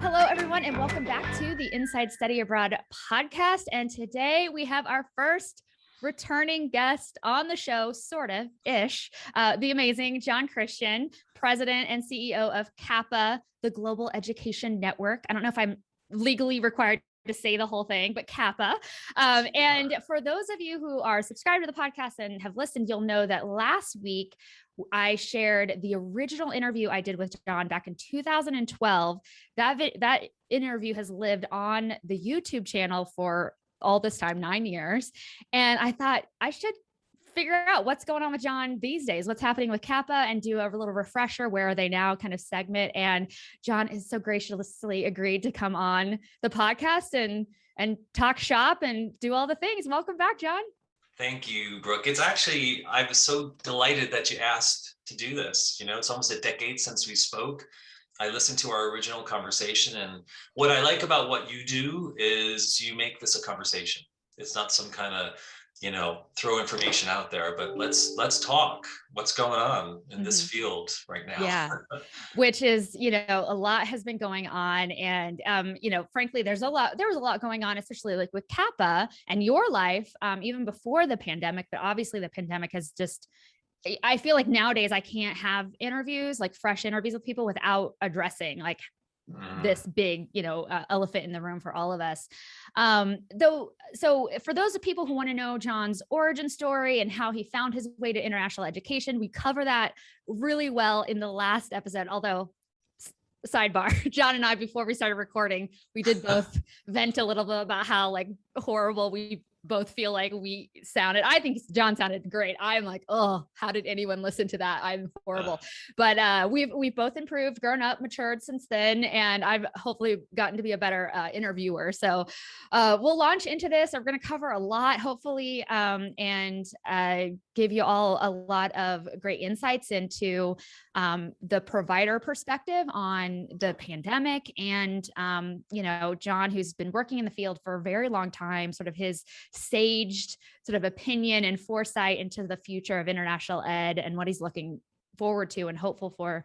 Hello, everyone, and welcome back to the Inside Study Abroad podcast. And today we have our first returning guest on the show, sort of ish, the amazing John Christian, president and CEO of CAPA, the Global Education Network. I don't know if I'm legally required to say the whole thing, but CAPA. And for those of you who are subscribed to the podcast and have listened, you'll know that last week I shared the original interview I did with John back in 2012. That interview has lived on the YouTube channel for all this time, 9 years. And I thought I should figure out what's going on with John these days, what's happening with CAPA, and do a little refresher. Where are they now kind of segment. And John is so graciously agreed to come on the podcast and talk shop and do all the things. Welcome back, John. Thank you, Brooke. It's actually, I was so delighted that you asked to do this. You know, it's almost a decade since we spoke. I listened to our original conversation, and what I like about what you do is you make this a conversation. It's not some kind of, throw information out there, but let's talk. What's going on in this field right now? Yeah, which is, a lot has been going on. And, frankly, there was a lot going on, especially like with CAPA and your life, even before the pandemic. But obviously the pandemic has just, I feel like nowadays I can't have interviews, like fresh interviews with people, without addressing like this big, elephant in the room for all of us. So for those of people who want to know John's origin story and how he found his way to international education, we cover that really well in the last episode. Although, sidebar, John and I, before we started recording, we did both vent a little bit about how like horrible we both feel like we sounded. I think John sounded great. I'm like, oh, how did anyone listen to that? I'm horrible. But we've both improved, grown up, matured since then, and I've hopefully gotten to be a better interviewer. So we'll launch into this. We're going to cover a lot, hopefully, and give you all a lot of great insights into the provider perspective on the pandemic. And, John, who's been working in the field for a very long time, sort of his saged sort of opinion and foresight into the future of international ed and what he's looking forward to and hopeful for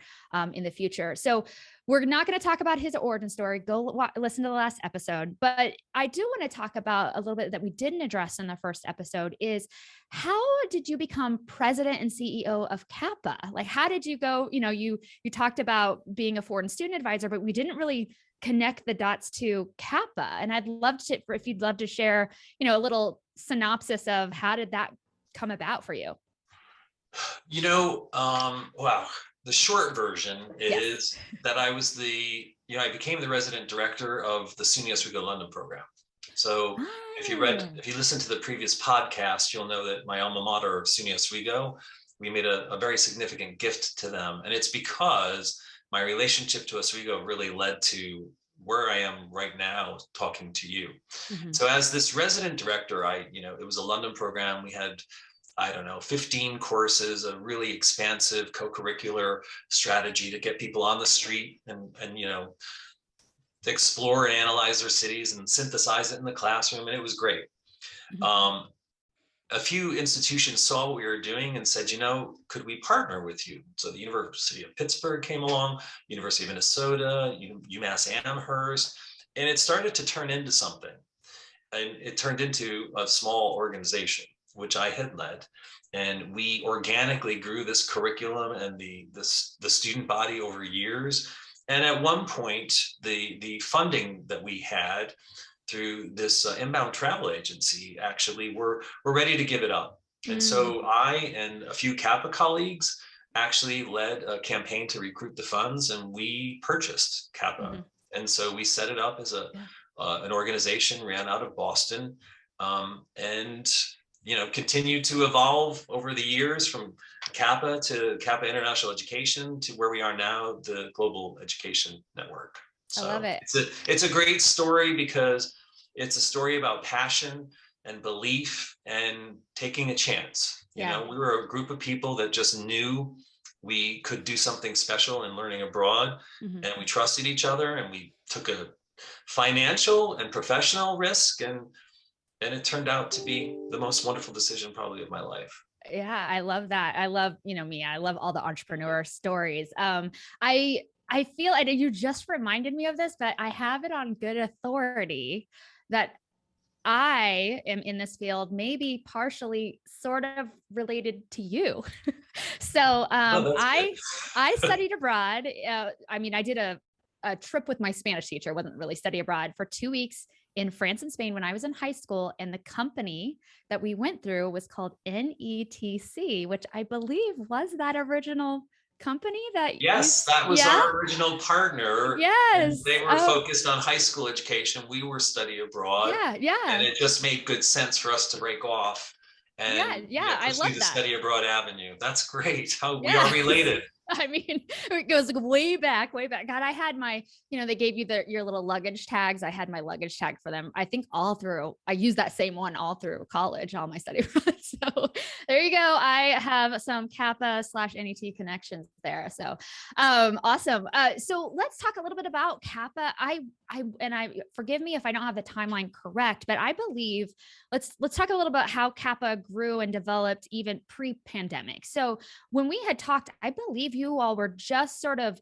in the future. So we're not going to talk about his origin story. Go listen to the last episode. But I do want to talk about a little bit that we didn't address in the first episode is, how did you become president and CEO of CAPA? Like, how did you go? You talked about being a foreign student advisor, but we didn't really connect the dots to CAPA. And I'd love to, if you'd love to share, a little synopsis of how did that come about for you? Wow. The short version is that I was I became the resident director of the SUNY Oswego London program. So if you listen to the previous podcast, you'll know that my alma mater, SUNY Oswego, we made a very significant gift to them. And it's because my relationship to Oswego really led to where I am right now talking to you. Mm-hmm. So as this resident director, it was a London program. We had 15 courses, a really expansive co-curricular strategy to get people on the street and explore and analyze their cities and synthesize it in the classroom. And it was great. Mm-hmm. A few institutions saw what we were doing and said, could we partner with you? So the University of Pittsburgh came along, University of Minnesota, UMass Amherst, and it started to turn into something. And it turned into a small organization, which I had led. And we organically grew this curriculum and the student body over years. And at one point, the funding that we had through this inbound travel agency, actually, we're ready to give it up. And so I and a few CAPA colleagues actually led a campaign to recruit the funds, and we purchased CAPA. Mm-hmm. And so we set it up as an organization, ran out of Boston, and continued to evolve over the years from CAPA to CAPA International Education to where we are now, the Global Education Network. So I love it. It's a great story because it's a story about passion and belief and taking a chance. We were a group of people that just knew we could do something special in learning abroad, mm-hmm. and we trusted each other, and we took a financial and professional risk, and it turned out to be the most wonderful decision probably of my life. Yeah, I love that. I love, me, I love all the entrepreneur stories. I feel, and you just reminded me of this, but I have it on good authority that I am in this field, maybe partially sort of related to you. So Oh, that's I good. studied abroad. I mean, I did a trip with my Spanish teacher. It wasn't really study abroad for 2 weeks in France and Spain when I was in high school. And the company that we went through was called NETC, which I believe was that original company that you, Yes, that was yeah, our original partner, and yes. they were Oh, focused on high school education. We were study abroad, yeah, and yeah, it just made good sense for us to break off yeah, and, yeah. I pursue love the that. study abroad avenue. That's great. How we are Yes. related. I mean, it goes way back, way back. God, I had my, they gave you your little luggage tags. I had my luggage tag for them. I think all through, I used that same one all through college, all my study abroad. So there you go. I have some Kappa / NET connections there. So awesome. So let's talk a little bit about Kappa. I forgive me if I don't have the timeline correct, but I believe let's talk a little about how Kappa grew and developed even pre-pandemic. So when we had talked, I believe you all were just sort of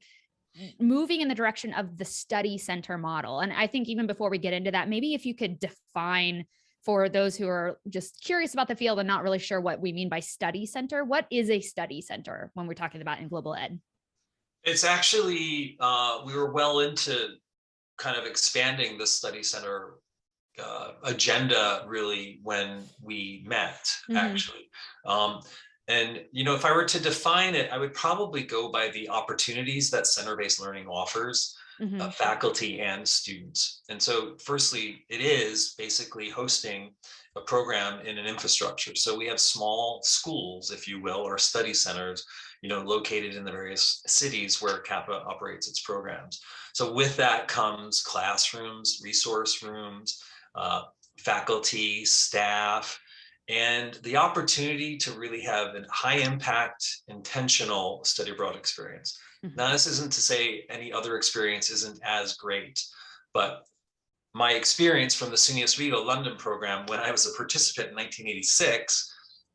moving in the direction of the study center model. And I think even before we get into that, maybe if you could define for those who are just curious about the field and not really sure what we mean by study center, what is a study center when we're talking about in global ed? It's actually, we were well into kind of expanding the study center agenda really when we met, Mm-hmm. actually. Um, and if I were to define it, I would probably go by the opportunities that center-based learning offers Mm-hmm. faculty and students. And so firstly, it is basically hosting a program in an infrastructure. So we have small schools, if you will, or study centers, located in the various cities where Kappa operates its programs. So with that comes classrooms, resource rooms, uh, faculty, staff, and the opportunity to really have a high impact, intentional study abroad experience. Mm-hmm. Now, this isn't to say any other experience isn't as great, but my experience from the SUNY Oswego London program when I was a participant in 1986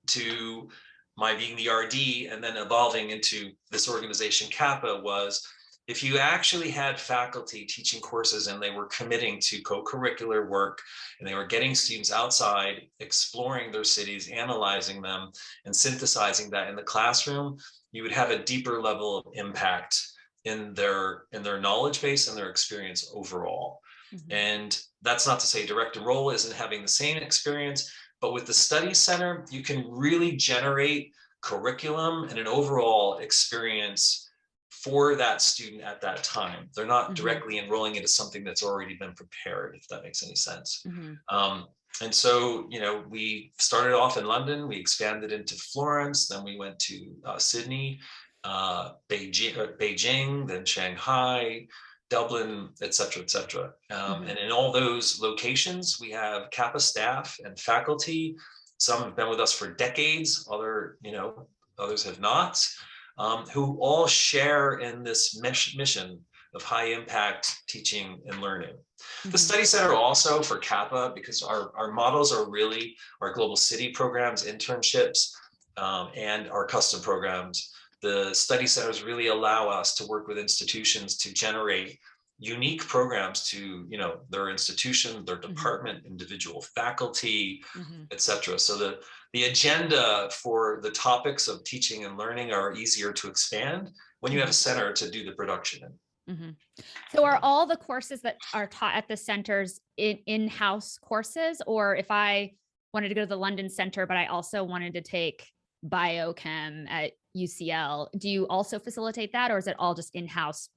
to my being the RD and then evolving into this organization Kappa was if you actually had faculty teaching courses and they were committing to co-curricular work and they were getting students outside, exploring their cities, analyzing them, and synthesizing that in the classroom, you would have a deeper level of impact in their knowledge base and their experience overall. Mm-hmm. And that's not to say direct enroll isn't having the same experience, but with the study center, you can really generate curriculum and an overall experience for that student at that time. They're not Mm-hmm. directly enrolling into something that's already been prepared, if that makes any sense. Mm-hmm. And so, we started off in London, we expanded into Florence, then we went to Sydney, Beijing, then Shanghai, Dublin, et cetera, et cetera. Mm-hmm. And in all those locations, we have Kappa staff and faculty. Some have been with us for decades, others have not, who all share in this mission of high impact teaching and learning. The Mm-hmm. study center also for Kappa, because our models are really our global city programs, internships, and our custom programs. The study centers really allow us to work with institutions to generate unique programs to their institution, their Mm-hmm. department, individual faculty, Mm-hmm. etc. So the agenda for the topics of teaching and learning are easier to expand when you have a center to do the production in. Mm-hmm. So are all the courses that are taught at the centers in-house courses? Or if I wanted to go to the London Center, but I also wanted to take biochem at UCL, do you also facilitate that? Or is it all just in-house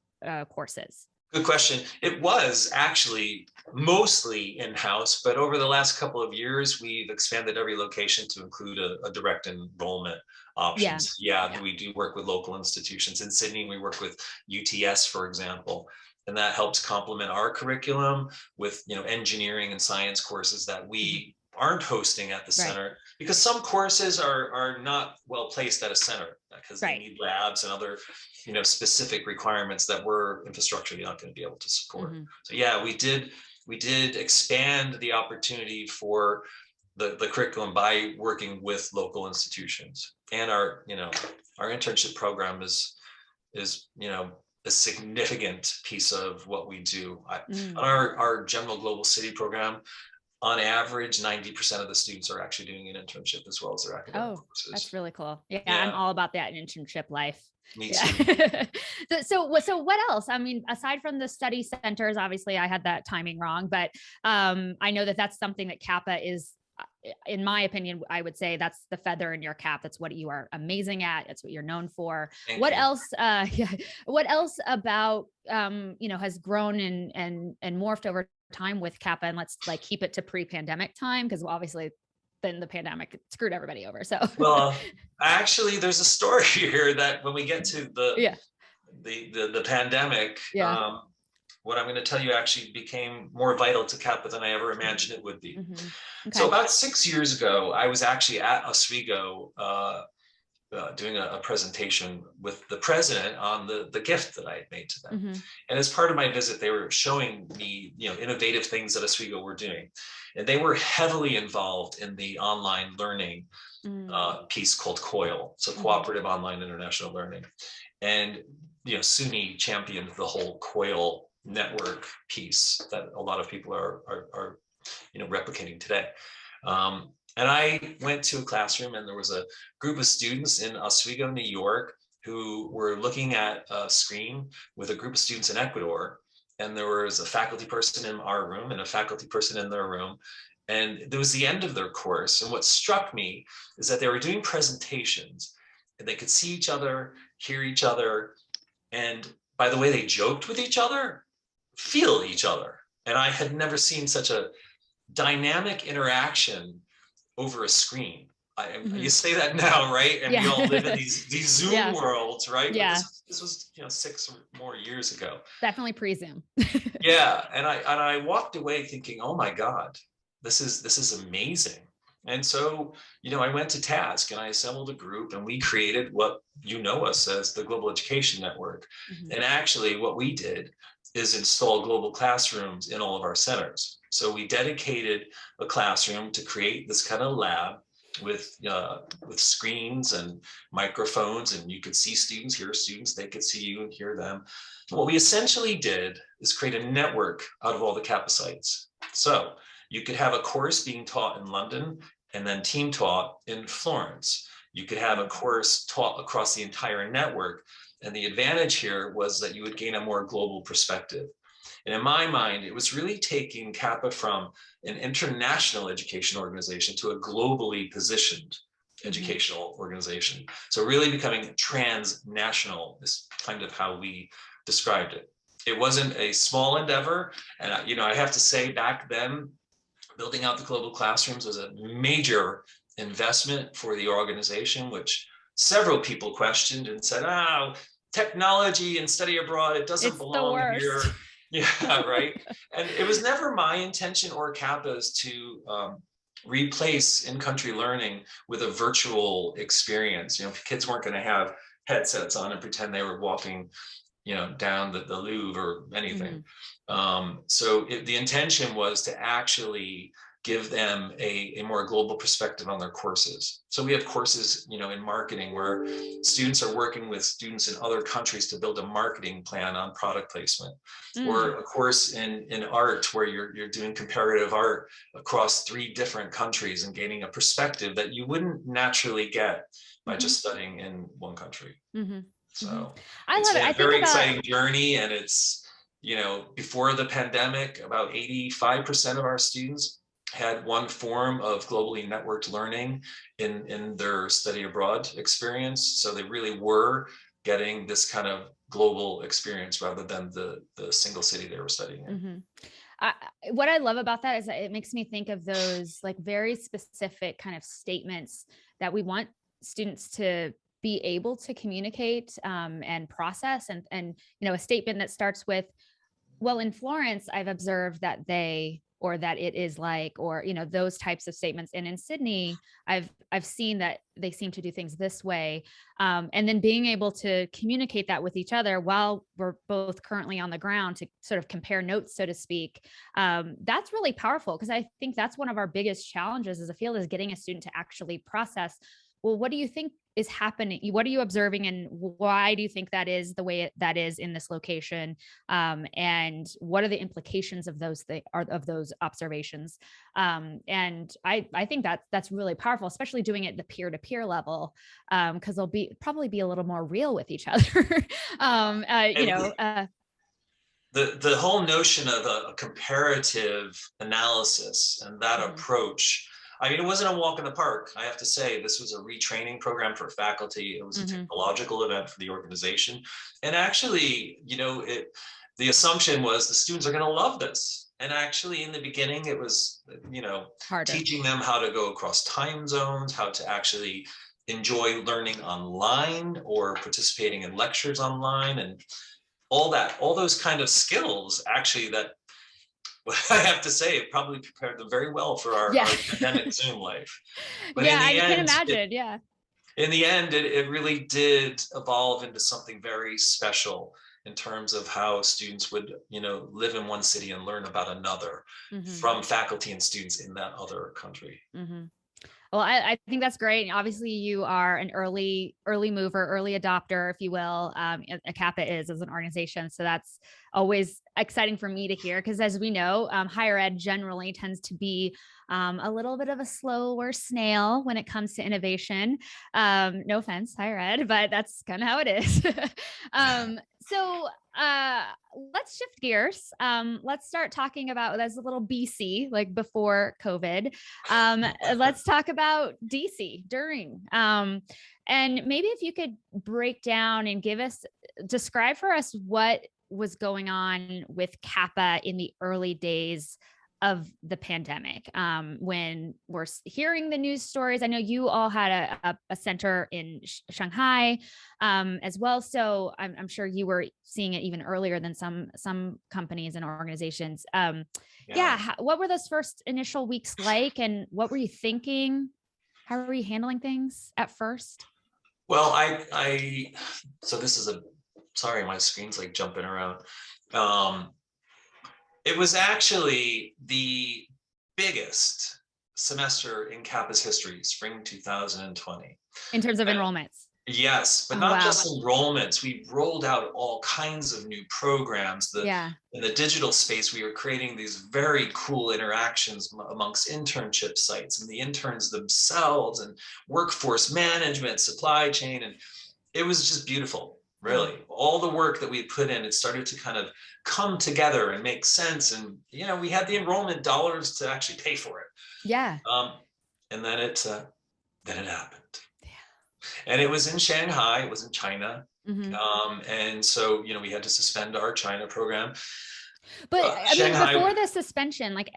courses? Good question. It was actually mostly in-house, but over the last couple of years, we've expanded every location to include a direct enrollment Yeah. options. Yeah, Yeah. we do work with local institutions. In Sydney, we work with UTS, for example, and that helps complement our curriculum with engineering and science courses that Mm-hmm. we aren't hosting at the Right. center because some courses are not well placed at a center because they Right. need labs and other specific requirements that we're infrastructurally not going to be able to support. Mm-hmm. So yeah, we did expand the opportunity for the curriculum by working with local institutions, and our internship program is a significant piece of what we do. Mm. On our general global city program, on average, 90% of the students are actually doing an internship as well as their academic Oh, that's courses. really cool. Yeah, I'm Yeah, all about that internship life. me Yeah. too. So what else? I mean, aside from the study centers, obviously I had that timing wrong, but I know that that's something that Kappa is, in my opinion, I would say that's the feather in your cap. That's what you are amazing at. It's what you're known for. Thank What you. else? Yeah. What else about has grown and morphed over time with Kappa? And let's like keep it to pre-pandemic time, because obviously then the pandemic screwed everybody over. So Well, actually, there's a story here that when we get to yeah, the pandemic, yeah. what I'm going to tell you actually became more vital to Kappa than I ever imagined it would be. Mm-hmm. So Okay. about 6 years ago, I was actually at Oswego doing a presentation with the president on the gift that I had made to them. Mm-hmm. And as part of my visit, they were showing me, innovative things that Oswego were doing. And they were heavily involved in the online learning Mm-hmm. piece called COIL, so Cooperative Online International Learning. And, SUNY championed the whole COIL network piece that a lot of people are replicating today. And I went to a classroom, and there was a group of students in Oswego, New York, who were looking at a screen with a group of students in Ecuador. And there was a faculty person in our room and a faculty person in their room. And it was the end of their course. And what struck me is that they were doing presentations, and they could see each other, hear each other, and by the way they joked with each other, feel each other. And I had never seen such a dynamic interaction over a screen. Mm-hmm. You say that now, right? And we Yeah. all live in these Zoom Yeah. worlds, right? But Yeah. this was 6 or more years ago. Definitely pre-Zoom. Yeah, and I walked away thinking, oh my God, this is amazing. And so, I went to task and I assembled a group, and we created what us as the Global Education Network. Mm-hmm. And actually, what we did is install global classrooms in all of our centers. So we dedicated a classroom to create this kind of lab with screens and microphones, and you could see students, hear students, they could see you and hear them. What we essentially did is create a network out of all the Kappa sites. So you could have a course being taught in London and then team taught in Florence. You could have a course taught across the entire network. And the advantage here was that you would gain a more global perspective. And in my mind, it was really taking Kappa from an international education organization to a globally positioned educational organization. So really becoming transnational is kind of how we described it. It wasn't a small endeavor. And, I have to say back then, building out the global classrooms was a major investment for the organization, which several people questioned and said, oh, technology and study abroad, it doesn't It's the belong here. worst. Yeah, right. And it was never my intention or Kappa's to replace in-country learning with a virtual experience. Kids weren't going to have headsets on and pretend they were walking down the Louvre or anything. So the intention was to actually give them a more global perspective on their courses. So we have courses, in marketing where students are working with students in other countries to build a marketing plan on product placement, or a course in art where you're doing comparative art across 3 different countries and gaining a perspective that you wouldn't naturally get by just studying in one country. So I it's love it. been I a think very about, exciting journey, and it's, before the pandemic, about 85% of our students had one form of globally networked learning in their study abroad experience. So they really were getting this kind of global experience rather than the single city they were studying in. I, what I love about that is that it makes me think of those like very specific kind of statements that we want students to be able to communicate and process. And a statement that starts with, well, in Florence, I've observed that or that it is like, or, those types of statements. And in Sydney, I've seen that they seem to do things this way. And then being able to communicate that with each other while we're both currently on the ground to sort of compare notes, so to speak. That's really powerful, because I think that's one of our biggest challenges as a field, is getting a student to actually process, well, what do you think is happening? What are you observing, and why do you think that is the way that is in this location? And what are the implications of of those observations? And I think that's really powerful, especially doing it at the peer to peer level, because they'll probably be a little more real with each other. You And know, the whole notion of a comparative analysis and that mhm, approach, I mean, it wasn't a walk in the park. I have to say, this was a retraining program for faculty. It was a mhm, technological event for the organization. And actually, the assumption was the students are going to love this. And actually, in the beginning, it was, harder. teaching them how to go across time zones, how to actually enjoy learning online or participating in lectures online, and all those kind of skills, actually, that I have to say, it probably prepared them very well for Yeah. our pandemic Zoom life. But Yeah, I can imagine. Yeah. in the end, it really did evolve into something very special in terms of how students would, live in one city and learn about another Hmm. from faculty and students in that other country. Hmm. Well, I think that's great. Obviously, you are an early mover, early adopter, if you will. Kappa is as an organization, so that's always exciting for me to hear, because as we know, higher ed generally tends to be a little bit of a slower snail when it comes to innovation. No offense, higher ed, but that's kind of how it is. So let's shift gears. Let's start talking about, as a little BC, like before COVID. Let's talk about DC during. And maybe if you could break down and describe for us what was going on with Kappa in the early days of the pandemic, when we're hearing the news stories. I know you all had a center in Shanghai, as well. So I'm sure you were seeing it even earlier than some companies and organizations. Yeah, Yeah. what were those first initial weeks like, and what were you thinking? How were you handling things at first? Well, so this is sorry, my screen's like jumping around. Um, It was actually the biggest semester in Kappa's history, spring 2020. In terms of Uh, enrollments? yes, but Oh, not wow. just enrollments. We rolled out all kinds of new programs. Yeah. In the digital space, we were creating these very cool interactions amongst internship sites and the interns themselves, and workforce management, supply chain, and it was just beautiful. Mm. Really, all the work that we put in, it started to kind of come together and make sense. And we had the enrollment dollars to actually pay for it. Yeah. Um, and then it happened, and it was in Shanghai. It was in China, Hmm. and so we had to suspend our China program. But I mean, Shanghai. before the suspension, like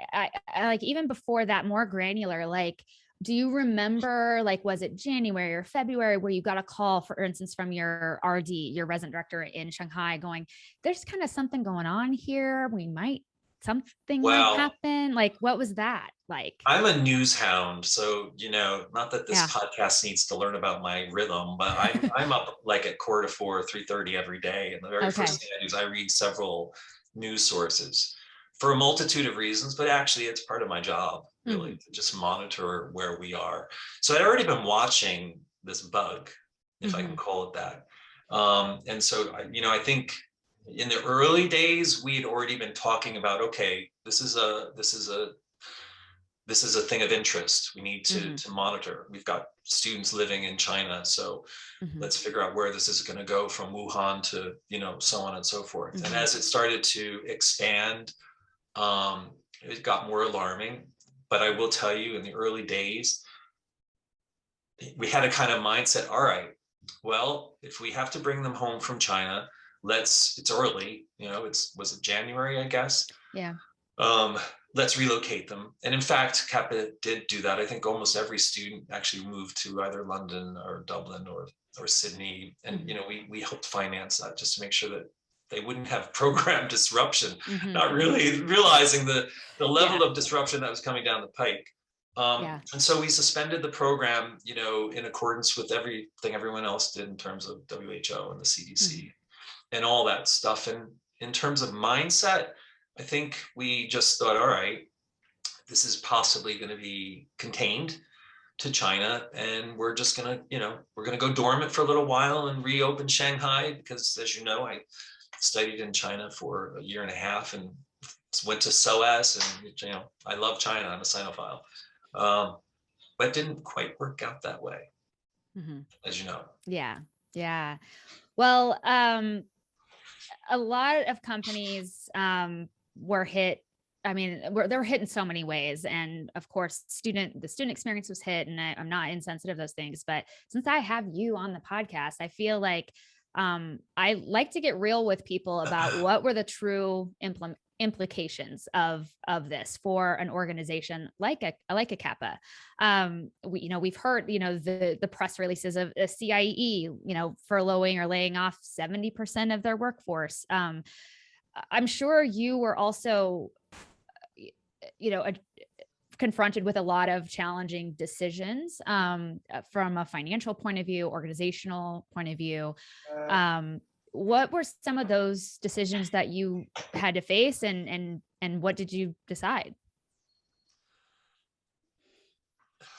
like even before that, more granular, like, do you remember, like, was it January or February where you got a call, for instance, from your RD, your resident director in Shanghai, going, there's kind of something going on here. Something might Well, happen. Like, what was that like? I'm a news hound, so not that this Yeah. podcast needs to learn about my rhythm, but I'm up like at 4 to 4, 3:30 every day, and the very Okay. first thing I do is I read several news sources for a multitude of reasons, but actually it's part of my job, really, Hmm. to just monitor where we are. So I'd already been watching this bug, if I Hmm. can call it that, and so I think in the early days we had already been talking about, okay, this is a thing of interest. We need to Hmm. to monitor. We've got students living in China, so Hmm. let's figure out where this is going to go from Wuhan to so on and so forth. And Hmm. as it started to expand, it got more alarming. But I will tell you, in the early days, we had a kind of mindset. All right, well, if we have to bring them home from China, it's early. Was it January, I guess. Yeah. um, let's relocate them. And in fact, Kappa did do that. I think almost every student actually moved to either London or Dublin or Sydney. And Hmm. we helped finance that just to make sure that they wouldn't have program disruption, Hmm. not really realizing the level Yeah. of disruption that was coming down the pike. Yeah. And so we suspended the program, in accordance with everything everyone else did in terms of WHO and the Hmm. CDC and all that stuff. And in terms of mindset, I think we just thought, all right, this is possibly going to be contained to China, and we're just gonna, we're gonna go dormant for a little while and reopen Shanghai because, as you know, I studied in China for a year and a half and went to SOAS, and I love China. I'm a Sinophile, but it didn't quite work out that way, as you know. Yeah. Yeah. Well, a lot of companies were hit. I mean, they were hit in so many ways. And of course, the student experience was hit, and I'm not insensitive of those things. But since I have you on the podcast, I feel like I like to get real with people about what were the true implications of this for an organization like a Kappa. We've heard, the press releases of the CIE, furloughing or laying off 70% of their workforce. I'm sure you were also, confronted with a lot of challenging decisions from a financial point of view, organizational point of view. What were some of those decisions that you had to face, and what did you decide?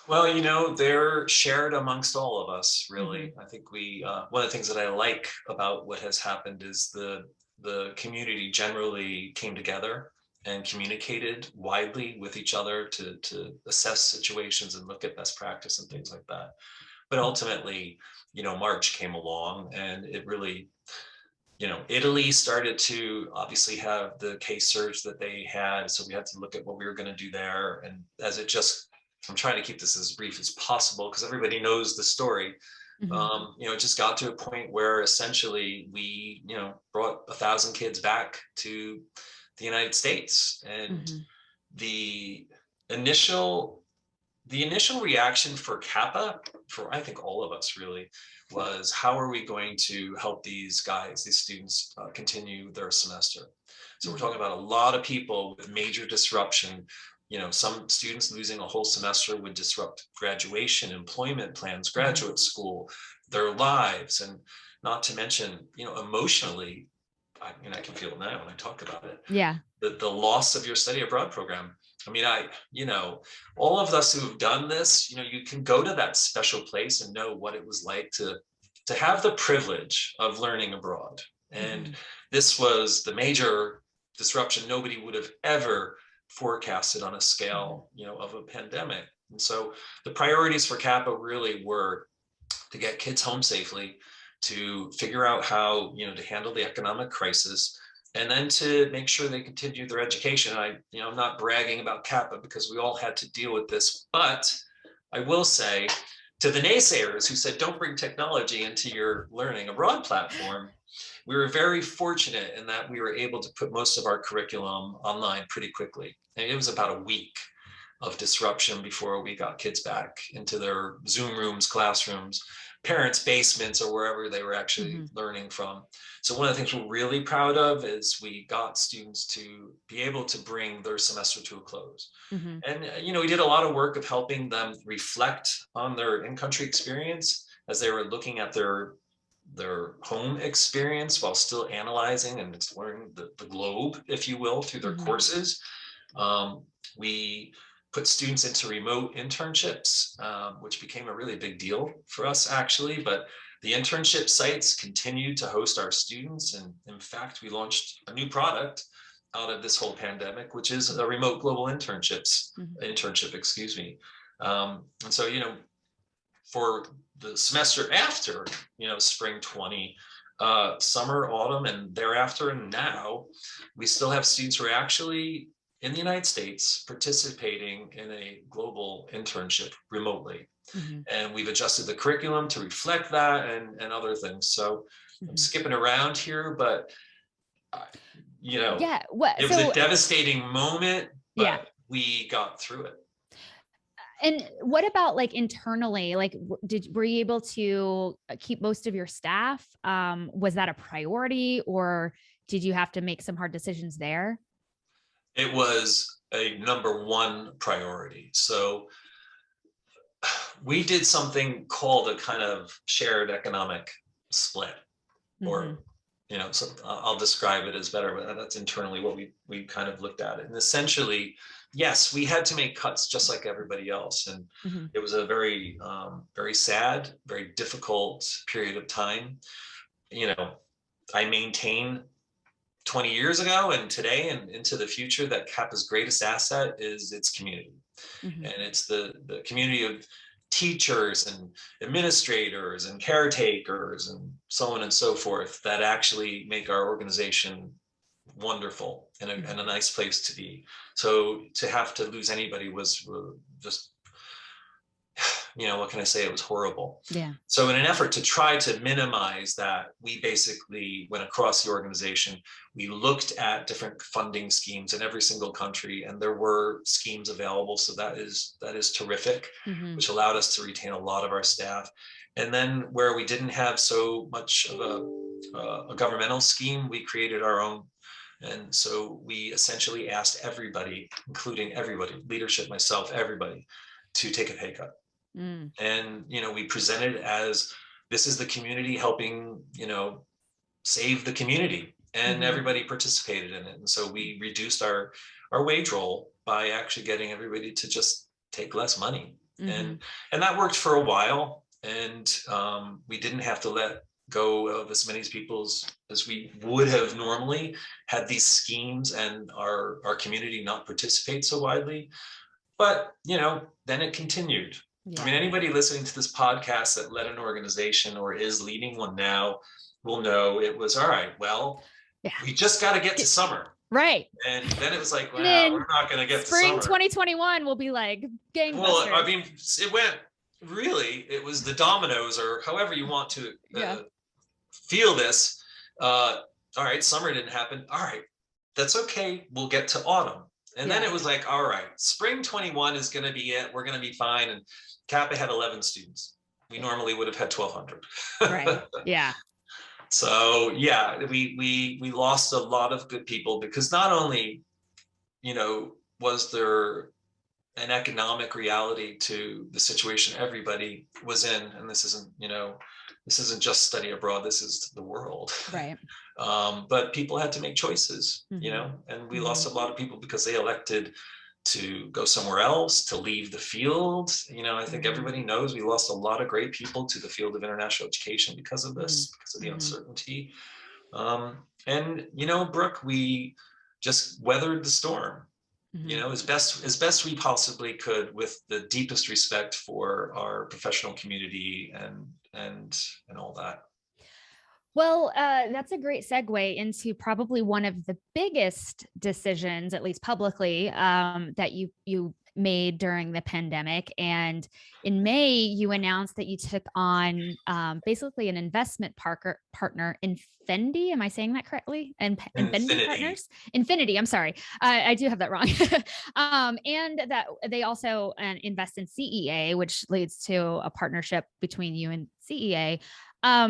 Well, they're shared amongst all of us, really. I think one of the things that I like about what has happened is the community generally came together and communicated widely with each other to assess situations and look at best practice and things like that. But ultimately, March came along, and it really, Italy started to obviously have the case surge that they had. So we had to look at what we were going to do there. And I'm trying to keep this as brief as possible because everybody knows the story. It just got to a point where essentially we, brought 1,000 kids back to the United States. And the initial reaction for Kappa, for I think all of us really, was how are we going to help these students continue their semester? So we're talking about a lot of people with major disruption. Some students losing a whole semester would disrupt graduation, employment plans, graduate school, their lives, and not to mention, emotionally, I can feel it now when I talk about it. Yeah. The loss of your study abroad program. I mean, all of us who have done this, you can go to that special place and know what it was like to have the privilege of learning abroad. And this was the major disruption nobody would have ever forecasted on a scale, of a pandemic. And so the priorities for Kappa really were to get kids home safely, to figure out how, to handle the economic crisis, and then to make sure they continue their education. I'm not bragging about Kappa because we all had to deal with this, but I will say to the naysayers who said, don't bring technology into your learning abroad platform, we were very fortunate in that we were able to put most of our curriculum online pretty quickly. And it was about a week of disruption before we got kids back into their Zoom rooms, classrooms, parents' basements, or wherever they were actually learning from. So one of the things we're really proud of is we got students to be able to bring their semester to a close. And, we did a lot of work of helping them reflect on their in-country experience as they were looking at their home experience while still analyzing and exploring the globe, if you will, through their courses. We put students into remote internships, which became a really big deal for us, actually. But the internship sites continued to host our students. And in fact, we launched a new product out of this whole pandemic, which is a remote global internship, excuse me. And so, for the semester after, spring 20, summer, autumn, and thereafter, and now, we still have students who are actually in the United States participating in a global internship remotely. And we've adjusted the curriculum to reflect that and other things. So I'm skipping around here, but Yeah. it was a devastating moment, but we got through it. And what about like internally, like were you able to keep most of your staff? Was that a priority, or did you have to make some hard decisions there? It was a number one priority. So we did something called a kind of shared economic split, or so I'll describe it as better, but that's internally what we kind of looked at it. And essentially, yes, we had to make cuts just like everybody else. And Mhm. it was a very, very sad, very difficult period of time. I maintain 20 years ago and today and into the future that Kappa's greatest asset is its community. Mhm. And it's the community of teachers and administrators and caretakers and so on and so forth that actually make our organization wonderful and Mhm. a nice place to be. So to have to lose anybody was just, what can I say? It was horrible. Yeah. So in an effort to try to minimize that, we basically went across the organization. We looked at different funding schemes in every single country, and there were schemes available. So that is terrific, Mhm. which allowed us to retain a lot of our staff. And then where we didn't have so much of a governmental scheme, we created our own. And so we essentially asked everybody, including everybody, leadership, myself, everybody, to take a pay cut. Mm. And we presented as this is the community helping save the community, and Mhm. everybody participated in it. And so we reduced our wage roll by actually getting everybody to just take less money. Mhm. And that worked for a while, and we didn't have to let go of as many people as we would have normally had these schemes and our community not participate so widely. But then it continued. I mean, Yeah. anybody listening to this podcast that led an organization or is leading one now will know it was all right. Well, Yeah. we just got to get to Get- summer. Right. And then it was like, And wow, we're then not going to get to spring summer. 2021 will be like Well, I gangbusters. mean, it went really, it was the dominoes, or however you want to Yeah. feel this. Uh, all right, summer didn't happen. All right, that's okay. We'll get to autumn. And then Yeah. it was like, all right, spring 21 is going to be it. We're going to be fine. And Kappa had 11 students. We Yeah. normally would have had Right. 1,200. Yeah. So yeah, we lost a lot of good people, because not only, was there an economic reality to the situation everybody was in, and this isn't just study abroad, this is the world. Right. But people had to make choices, Mhm. and we lost Mhm. a lot of people because they elected to go somewhere else, to leave the field. I think Mhm. everybody knows we lost a lot of great people to the field of international education because of Mhm. this, because of the Mhm. uncertainty. And Brooke, we just weathered the storm, Mhm. as best we possibly could, with the deepest respect for our professional community and all that. Well, that's a great segue into probably one of the biggest decisions, at least publicly, that you made during the pandemic. And in May, you announced that you took on basically an investment partner, Infindi. Am I saying that correctly? And Infindi Infinity. Partners, Infinity. I'm sorry, I do have that wrong. And that they also invest in CEA, which leads to a partnership between you and CEA. How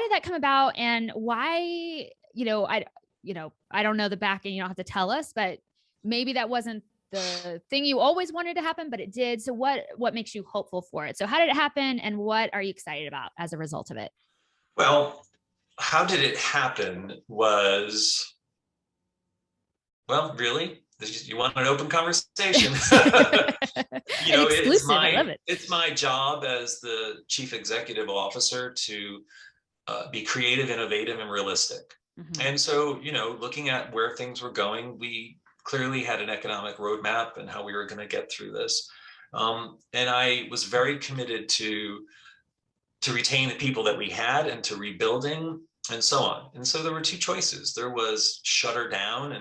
did that come about, and why, I don't know the back end, you don't have to tell us, but maybe that wasn't the thing you always wanted to happen, but it did. So what makes you hopeful for it? So how did it happen, and what are you excited about as a result of it? Well, how did it happen was, well, really, you want an open conversation. An exclusive. I love it. It's my job as the chief executive officer to be creative, innovative, and realistic. Mhm. And so, looking at where things were going, we clearly had an economic roadmap and how we were going to get through this. And I was very committed to retain the people that we had and to rebuilding and so on. And so there were two choices. There was shutter down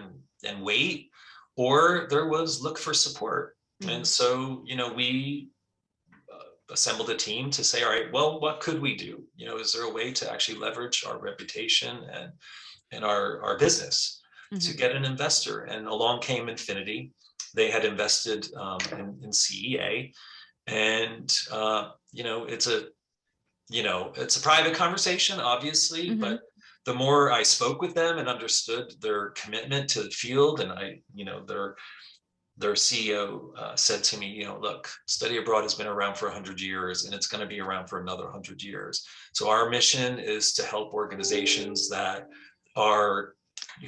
and wait, or there was look for support. And Mhm. so, we assembled a team to say, all right, well, what could we do? Is there a way to actually leverage our reputation and our business to Mhm. get an investor? And along came Infinity. They had invested in CEA, and it's a private conversation, obviously, Mhm. but the more I spoke with them and understood their commitment to the field, and their CEO said to me, look, study abroad has been around for 100 years, and it's going to be around for another 100 years. So our mission is to help organizations that are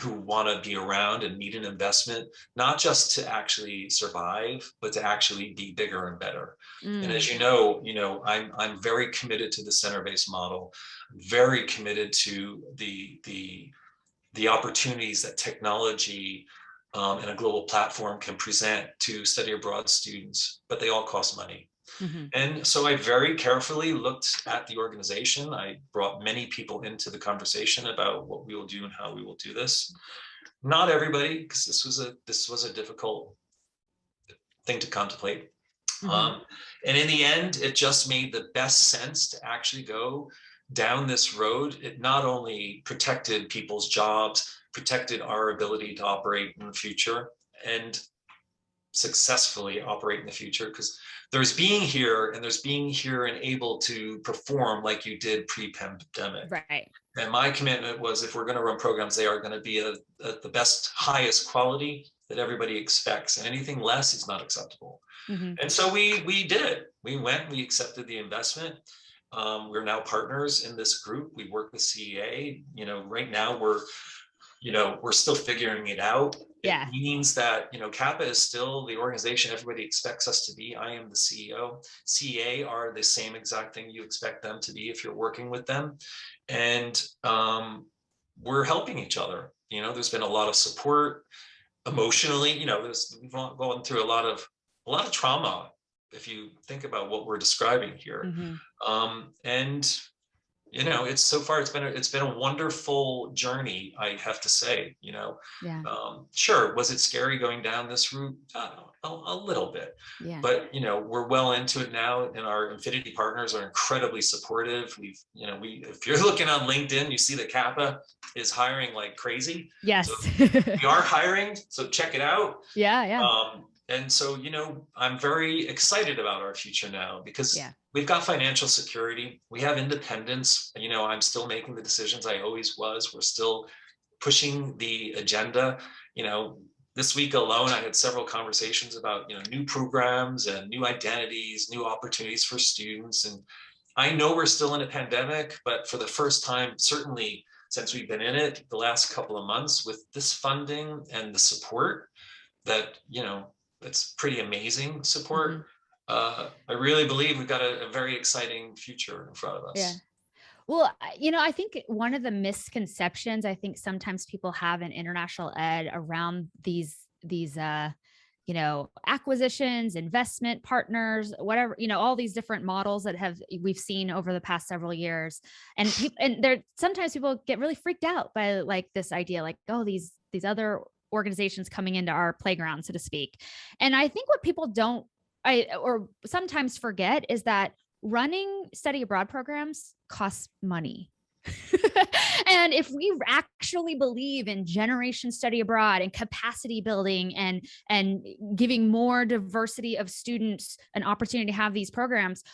who want to be around and need an investment, not just to actually survive, but to actually be bigger and better. And as Mm. I'm very committed to the center-based model, very committed to the opportunities that technology and a global platform can present to study abroad students, but they all cost money. Mm-hmm. And so I very carefully looked at the organization. I brought many people into the conversation about what we will do and how we will do this. Not everybody, because this was a difficult thing to contemplate. Mm-hmm. Um, and in the end, it just made the best sense to actually go down this road. It not only protected people's jobs, protected our ability to operate in the future and successfully operate in the future, because there's being here and there's being here and able to perform like you did pre-pandemic. Right. And my commitment was, if we're going to run programs, they are going to be at the best, highest quality that everybody expects, and anything less is not acceptable. Mm-hmm. And so we did it. We accepted the investment. We're now partners in this group. We work with CEA. Right now we're still figuring it out. It Yeah. means that, Kappa is still the organization everybody expects us to be. I am the CEO. CEA are the same exact thing you expect them to be if you're working with them. And we're helping each other. There's been a lot of support emotionally. We've gone through a lot of trauma, if you think about what we're describing here. Mm-hmm. And it's so far it's been a wonderful journey, I have to say. Yeah. Sure, was it scary going down this route? A little bit, Yeah. but we're well into it now, and our Infinity partners are incredibly supportive. If you're looking on LinkedIn, you see that Kappa is hiring like crazy. So Yes. we are hiring, so check it out. Yeah. Yeah. And so, I'm very excited about our future now, because Yeah. we've got financial security. We have independence. I'm still making the decisions I always was. We're still pushing the agenda. This week alone, I had several conversations about, new programs and new identities, new opportunities for students. And I know we're still in a pandemic, but for the first time, certainly since we've been in it the last couple of months, with this funding and the support that, it's pretty amazing support. Mm-hmm. I really believe we've got a very exciting future in front of Yeah. us. Well, I think one of the misconceptions I think sometimes people have in international ed around these acquisitions, investment partners, whatever, all these different models that we've seen over the past several years. And there sometimes people get really freaked out by like this idea, like, oh, these other organizations coming into our playground, so to speak. And I think what people don't or sometimes forget is that running study abroad programs costs money. And if we actually believe in generation study abroad and capacity building and giving more diversity of students an opportunity to have these programs,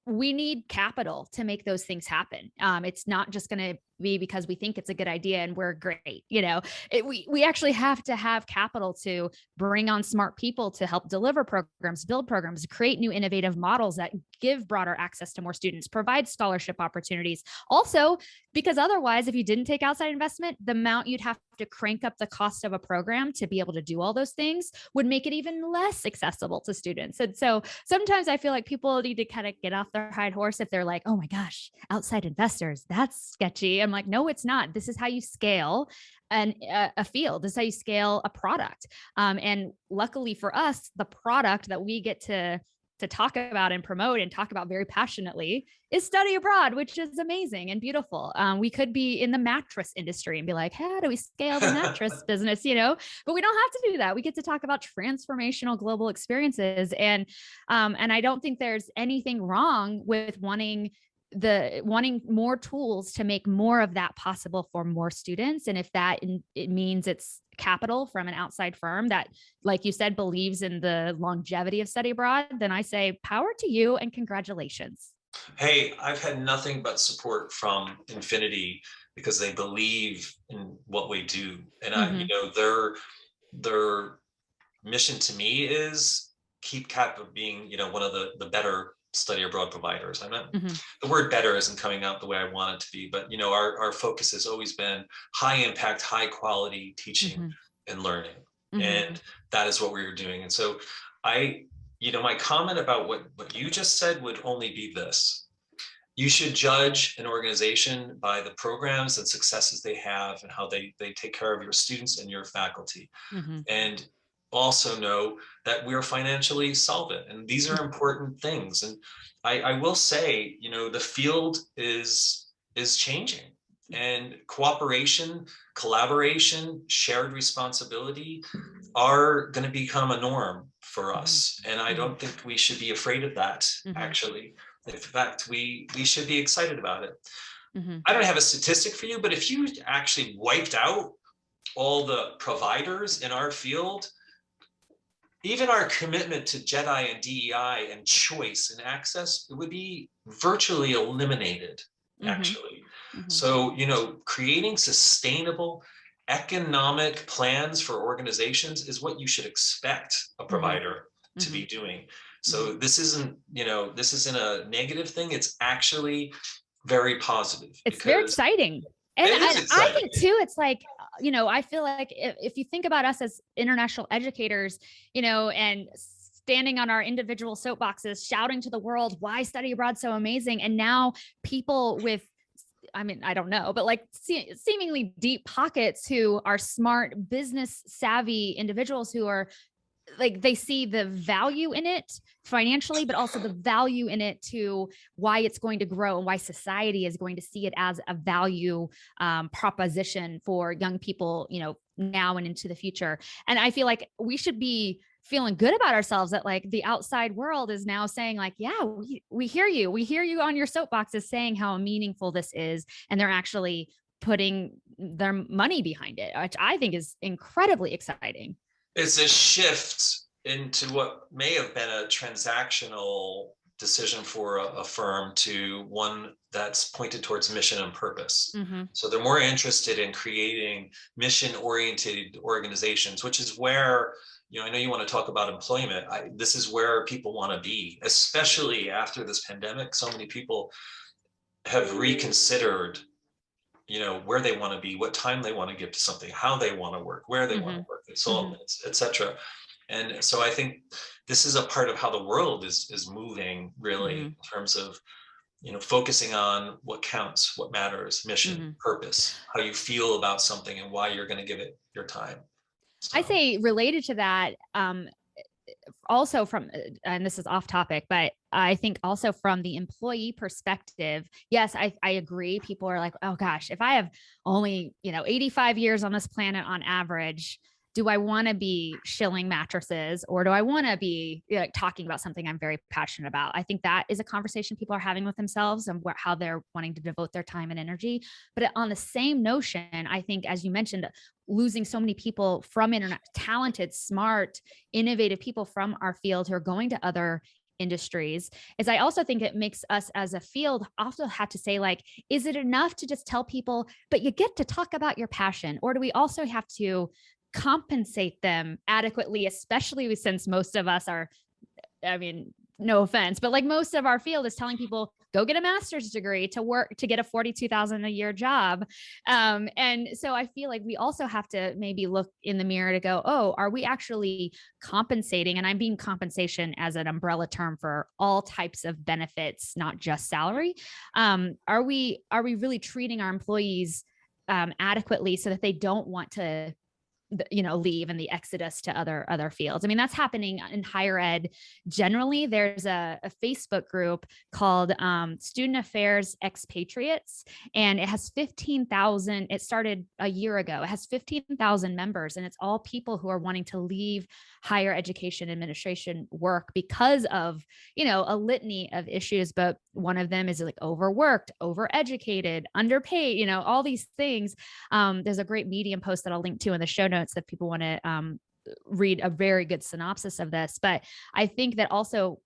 we need capital to make those things happen. It's not just going to be because we think it's a good idea and we're great. We actually have to have capital to bring on smart people to help deliver programs, build programs, create new innovative models that give broader access to more students, provide scholarship opportunities. Also, because otherwise, if you didn't take outside investment, the amount you'd have to crank up the cost of a program to be able to do all those things would make it even less accessible to students. And so sometimes I feel like people need to kind of get off their high horse if they're like, oh my gosh, outside investors, that's sketchy. I'm like, no, it's not. This is how you scale a field. This is how you scale a product. And luckily for us, the product that we get to talk about and promote and talk about very passionately is study abroad, which is amazing and beautiful. We could be in the mattress industry and be like, how do we scale the mattress business, but we don't have to do that. We get to talk about transformational global experiences. And I don't think there's anything wrong with wanting more tools to make more of that possible for more students. And if it means it's capital from an outside firm that, like you said, believes in the longevity of study abroad, then I say power to you and congratulations. Hey, I've had nothing but support from Infinity because they believe in what we do. And their mission to me is keep Kappa being, one of the better study abroad providers. I meant Mm-hmm. the word better isn't coming out the way I want it to be, but our focus has always been high impact, high quality teaching Mm-hmm. and learning. Mm-hmm. And that is what we were doing. And so I, my comment about what you just said would only be this: you should judge an organization by the programs and successes they have and how they take care of your students and your faculty. Mm-hmm. And also know that we're financially solvent, and these are important things. And I will say, the field is changing, and cooperation, collaboration, shared responsibility are going to become a norm for us. And I don't think we should be afraid of that, Mm-hmm. actually. In fact, we should be excited about it. Mm-hmm. I don't have a statistic for you, but if you actually wiped out all the providers in our field, even our commitment to JEDI and DEI and choice and access, it would be virtually eliminated, Mm-hmm. actually. Mm-hmm. So, creating sustainable economic plans for organizations is what you should expect a provider to be doing. So this isn't a negative thing. It's actually very positive, It's very because exciting. And it is I exciting. think too, it's like, I feel like if you think about us as international educators, and standing on our individual soapboxes, shouting to the world, why study abroad so amazing. And now people with, I don't know, but like seemingly deep pockets who are smart, business savvy individuals who are like, they see the value in it financially, but also the value in it to why it's going to grow and why society is going to see it as a value proposition for young people, now and into the future. And I feel like we should be feeling good about ourselves that like the outside world is now saying like, yeah, we hear you. We hear you on your soapboxes saying how meaningful this is. And they're actually putting their money behind it, which I think is incredibly exciting. It's a shift into what may have been a transactional decision for a firm to one that's pointed towards mission and purpose. Mm-hmm. So they're more interested in creating mission-oriented organizations, which is where, I know you want to talk about employment. This is where people want to be, especially after this pandemic. So many people have reconsidered where they want to be, what time they want to give to something, how they want to work, where they want to work, etc. And so I think this is a part of how the world is moving, really, in terms of focusing on what counts, what matters, mission, purpose, how you feel about something, and why you're going to give it your time. So. I say related to that, also from, and this is off topic, but I think also from the employee perspective, yes, I agree. People are like, oh gosh, if I have only, 85 years on this planet on average, do I want to be shilling mattresses, or do I want to be talking about something I'm very passionate about? I think that is a conversation people are having with themselves and how they're wanting to devote their time and energy. But on the same notion, I think, as you mentioned, losing so many people from internet, talented, smart, innovative people from our field who are going to other industries, is I also think it makes us as a field also have to say, like, is it enough to just tell people, but you get to talk about your passion? Or do we also have to compensate them adequately, especially since most of us are, no offense, but like most of our field is telling people, go get a master's degree to work, to get a 42,000 a year job. And so I feel like we also have to maybe look in the mirror to go, oh, are we actually compensating? And I'm being compensation as an umbrella term for all types of benefits, not just salary. Are we really treating our employees adequately so that they don't want to leave and the exodus to other fields? That's happening in higher ed generally. There's a Facebook group called Student Affairs Expatriates, and it has 15,000. It started a year ago. It has 15,000 members, and it's all people who are wanting to leave higher education administration work because of, a litany of issues. But one of them is like overworked, overeducated, underpaid, all these things. There's a great Medium post that I'll link to in the show notes if people want to read a very good synopsis of this. But I think that also,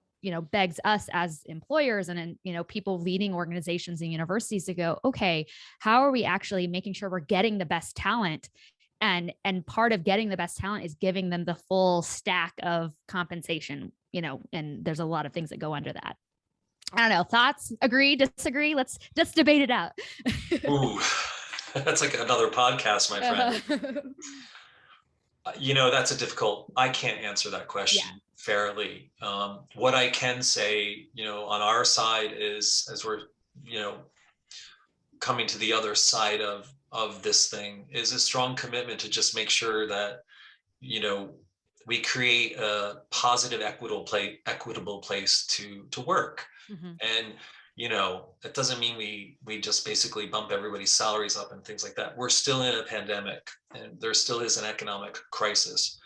begs us as employers and, people leading organizations and universities to go, okay, how are we actually making sure we're getting the best talent? And part of getting the best talent is giving them the full stack of compensation, and there's a lot of things that go under that. I don't know, thoughts, agree, disagree? Let's debate it out. Ooh, that's like another podcast, my friend. That's I can't answer that Yeah. question fairly. What I can say, on our side is, as we're, you know, coming to the other side of this thing, is a strong commitment to just make sure that, you know, we create a positive, equitable place to work. Mm-hmm. And that doesn't mean we just basically bump everybody's salaries up and things like that. We're still in a pandemic, and there still is an economic crisis.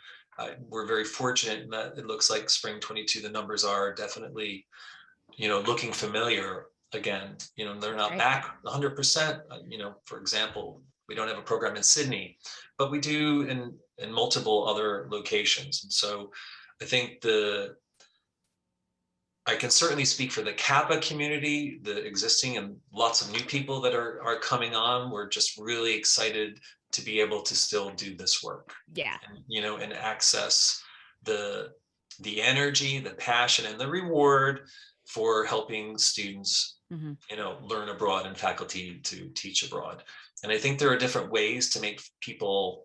We're very fortunate in that it looks like spring 22, the numbers are definitely, looking familiar again. They're not Right. back 100%. For example, we don't have a program in Sydney, but we do in multiple other locations. And so I think I can certainly speak for the Kappa community, the existing and lots of new people that are coming on. We're just really excited to be able to still do this work. Yeah. And access the energy, the passion, and the reward for helping students, Mm-hmm. learn abroad and faculty to teach abroad. And I think there are different ways to make people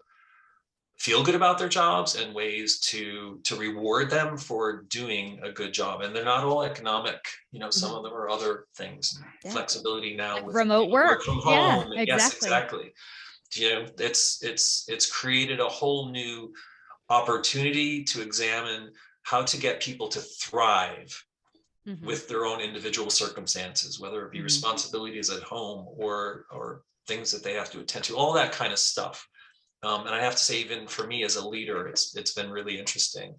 feel good about their jobs and ways to reward them for doing a good job. And they're not all economic. Some Mm-hmm. of them are other things. Yeah. Flexibility now Like with remote work work. from Yeah, home. And yes, exactly. exactly. It's created a whole new opportunity to examine how to get people to thrive Mm-hmm. with their own individual circumstances, whether it be Mm-hmm. responsibilities at home or things that they have to attend to, all that kind of stuff. And I have to say, even for me as a leader, it's been really interesting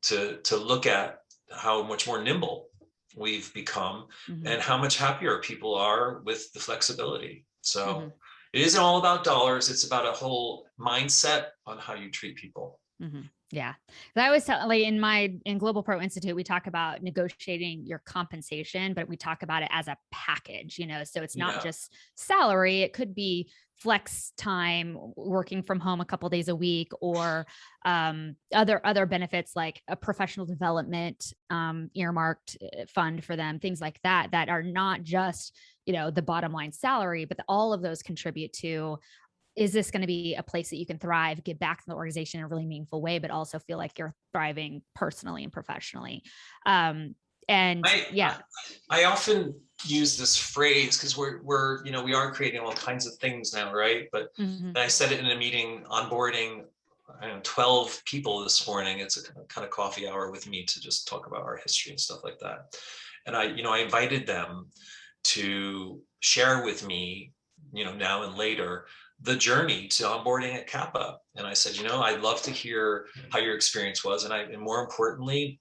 to look at how much more nimble we've become Mm-hmm. and how much happier people are with the flexibility. Mm-hmm. So it isn't all about dollars. It's about a whole mindset on how you treat people. Mm-hmm. Yeah. 'Cause I always tell, like in Global Pro Institute, we talk about negotiating your compensation, but we talk about it as a package, so it's not Yeah. just salary. It could be flex time, working from home a couple days a week, or other benefits like a professional development earmarked fund for them, things like that are not just, the bottom line salary, but all of those contribute to, is this going to be a place that you can thrive, give back to the organization in a really meaningful way, but also feel like you're thriving personally and professionally. And I, yeah. I often use this phrase because we're we are creating all kinds of things now, right? But Mm-hmm. I said it in a meeting onboarding 12 people this morning. It's a kind of coffee hour with me to just talk about our history and stuff like that. And I invited them to share with me, now and later, the journey to onboarding at Kappa. And I said, I'd love to hear how your experience was. And more importantly,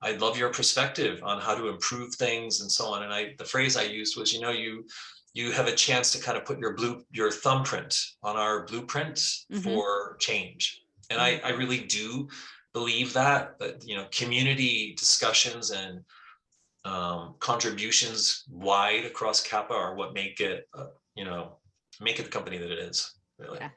I'd love your perspective on how to improve things and so on. And the phrase I used was, you have a chance to kind of put your thumbprint on our blueprint Mm-hmm. for change. And Mm-hmm. I really do believe that community discussions and contributions wide across Kappa are what make it, make it the company that it is, really. Yeah.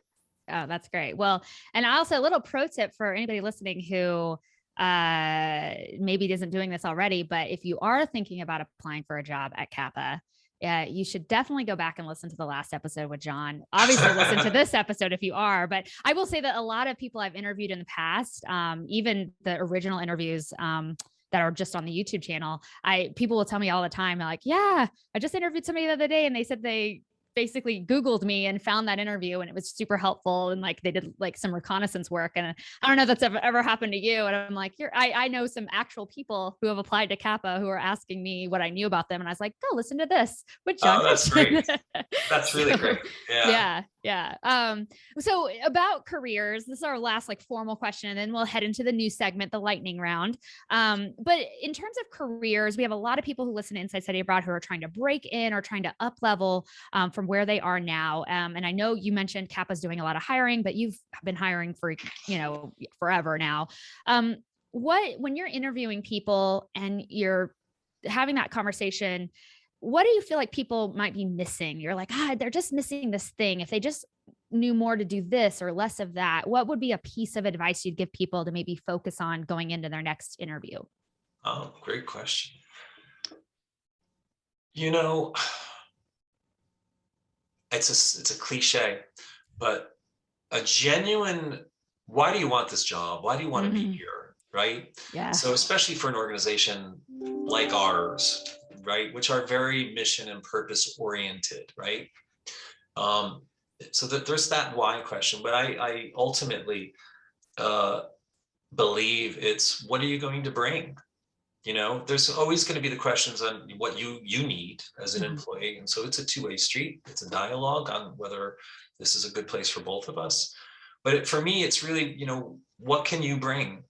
Oh, that's great. Well, and also a little pro tip for anybody listening who maybe isn't doing this already, but if you are thinking about applying for a job at Kappa, you should definitely go back and listen to the last episode with John. Obviously, listen to this episode if you are. But I will say that a lot of people I've interviewed in the past, even the original interviews that are just on the YouTube channel, people will tell me all the time, like, yeah, I just interviewed somebody the other day and they said they basically Googled me and found that interview, and it was super helpful. And like, they did like some reconnaissance work. And I don't know if that's ever happened to you. And I'm like, I know some actual people who have applied to Kappa who are asking me what I knew about them. And I was like, go listen to this with John. Oh, that's great. That's So, really great. Yeah. Yeah. So about careers, this is our last like formal question, and then we'll head into the new segment, the lightning round. But in terms of careers, we have a lot of people who listen to Inside Study Abroad who are trying to break in or trying to up level from where they are now. And I know you mentioned Kappa's doing a lot of hiring, but you've been hiring for, forever now. When you're interviewing people and you're having that conversation, what do you feel like people might be missing? You're like, they're just missing this thing. If they just knew more to do this or less of that, what would be a piece of advice you'd give people to maybe focus on going into their next interview? Oh, great question. You know, it's a cliche, but a genuine, why do you want this job? Why do you want to be Mhm. here? Right. Yeah. So, especially for an organization like ours, right, which are very mission and purpose oriented, right? Um, so that there's that why question, but I ultimately uh, believe it's what are you going to bring? You know, there's always going to be the questions on what you need as an Mhm. employee, and so it's a two-way street. It's a dialogue on whether this is a good place for both of us. But for me, it's really, you know, what can you bring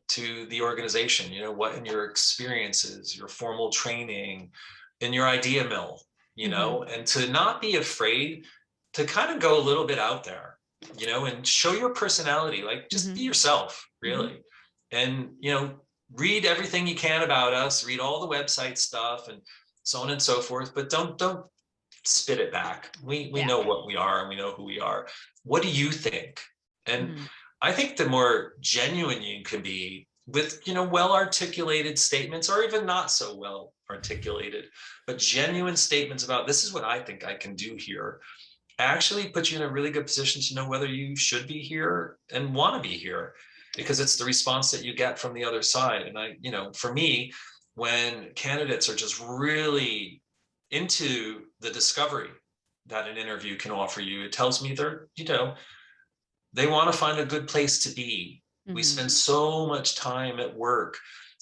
to the organization? You know, what in your experiences, your formal training, in your idea mill, you Mhm. know, and to not be afraid to kind of go a little bit out there, you know, and show your personality, like just be Mhm. yourself, Mhm. really. And, you know, read everything you can about us, read all the website stuff and so on and so forth, but don't spit it back. We Yeah. know what we are and we know who we are. What do you think? And Mhm. I think the more genuine you can be with, you know, well articulated statements or even not so well articulated, but genuine statements about this is what I think I can do here, actually put you in a really good position to know whether you should be here and want to be here, because it's the response that you get from the other side. And I, you know, for me, when candidates are just really into the discovery that an interview can offer you, it tells me they're, you know, they want to find a good place to be. We Mhm. spend so much time at work,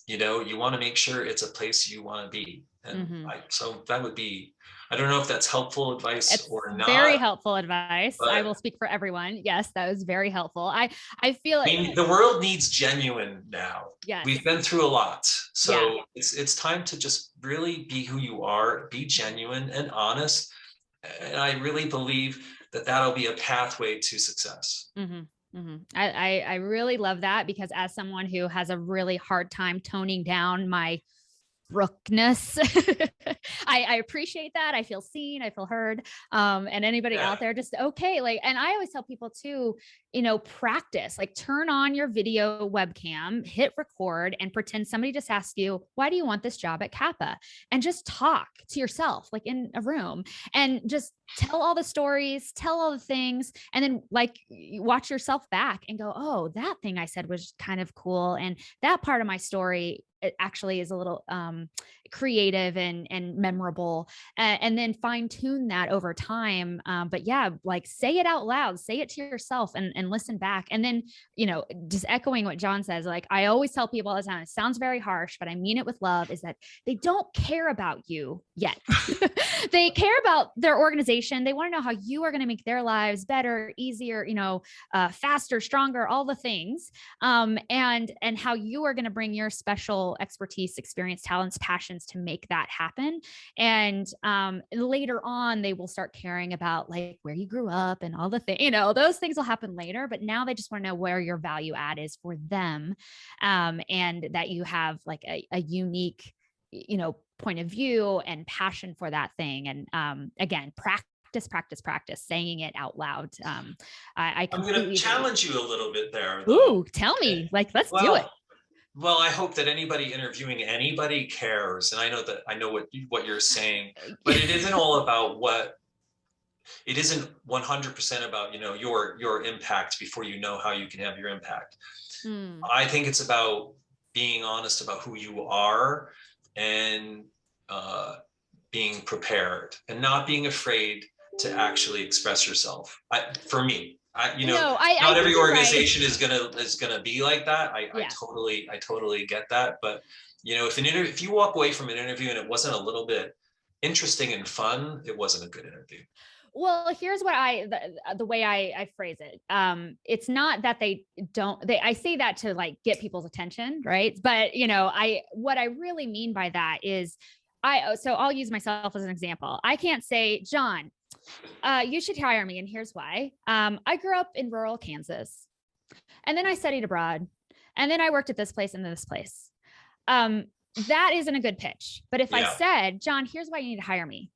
you know, you want to make sure it's a place you want to be. And Mhm. so that would be, I don't know if that's helpful advice It's or very not, helpful advice. I will but speak for everyone. Yes, that was very helpful. I feel I it. mean, the world needs genuine now. Yes. We've been through a lot. Yeah. So it's time to just really be who you are, be genuine and honest. And I really believe that that'll be a pathway to success. Hmm. Hmm. I really love that because as someone who has a really hard time toning down my brookness. I appreciate that. I feel seen. I feel heard. And anybody Yeah. out there, just okay. Like, and I always tell people too, you know, practice, like turn on your video webcam, hit record, and pretend somebody just asked you, why do you want this job at Kappa? And just talk to yourself, like in a room, and just tell all the stories, tell all the things, and then like watch yourself back and go, oh, that thing I said was kind of cool. And that part of my story, it actually is a little creative and memorable, and then fine tune that over time. But yeah, like say it out loud, say it to yourself, and listen back. And then, you know, just echoing what John says, like I always tell people all the time, it sounds very harsh, but I mean it with love, is that they don't care about you yet. They care about their organization. They want to know how you are going to make their lives better, easier, you know, faster, stronger, all the things, and how you are going to bring your special expertise, experience, talents, passions to make that happen. And later on, they will start caring about like where you grew up and all the things, you know, those things will happen later. But now they just want to know where your value add is for them, and that you have like a unique, you know, point of view and passion for that thing. And again, practice saying it out loud. I I'm going to completely agree. challenge you a little bit there, though. Ooh, tell me, like, let's do it. Well, well, I hope that anybody interviewing anybody cares, and I know that I know what you're saying, but it isn't all about what it isn't 100% about, you know, your impact before you know how you can have your impact. Mm, I think it's about being honest about who you are and uh, being prepared and not being afraid to actually express yourself. For me, you know, no, I not every think you're right. organization is gonna be like that. Yeah. I totally get that. But you know, if you walk away from an interview and it wasn't a little bit interesting and fun, it wasn't a good interview. Well, here's what the way I phrase it. It's not that they don't, I say that to like get people's attention, right? But you know, what I really mean by that is so I'll use myself as an example. I can't say, John, you should hire me. And here's why. I grew up in rural Kansas, and then I studied abroad, and then I worked at this place and this place. That isn't a good pitch. But if I Yeah. said, John, here's why you need to hire me.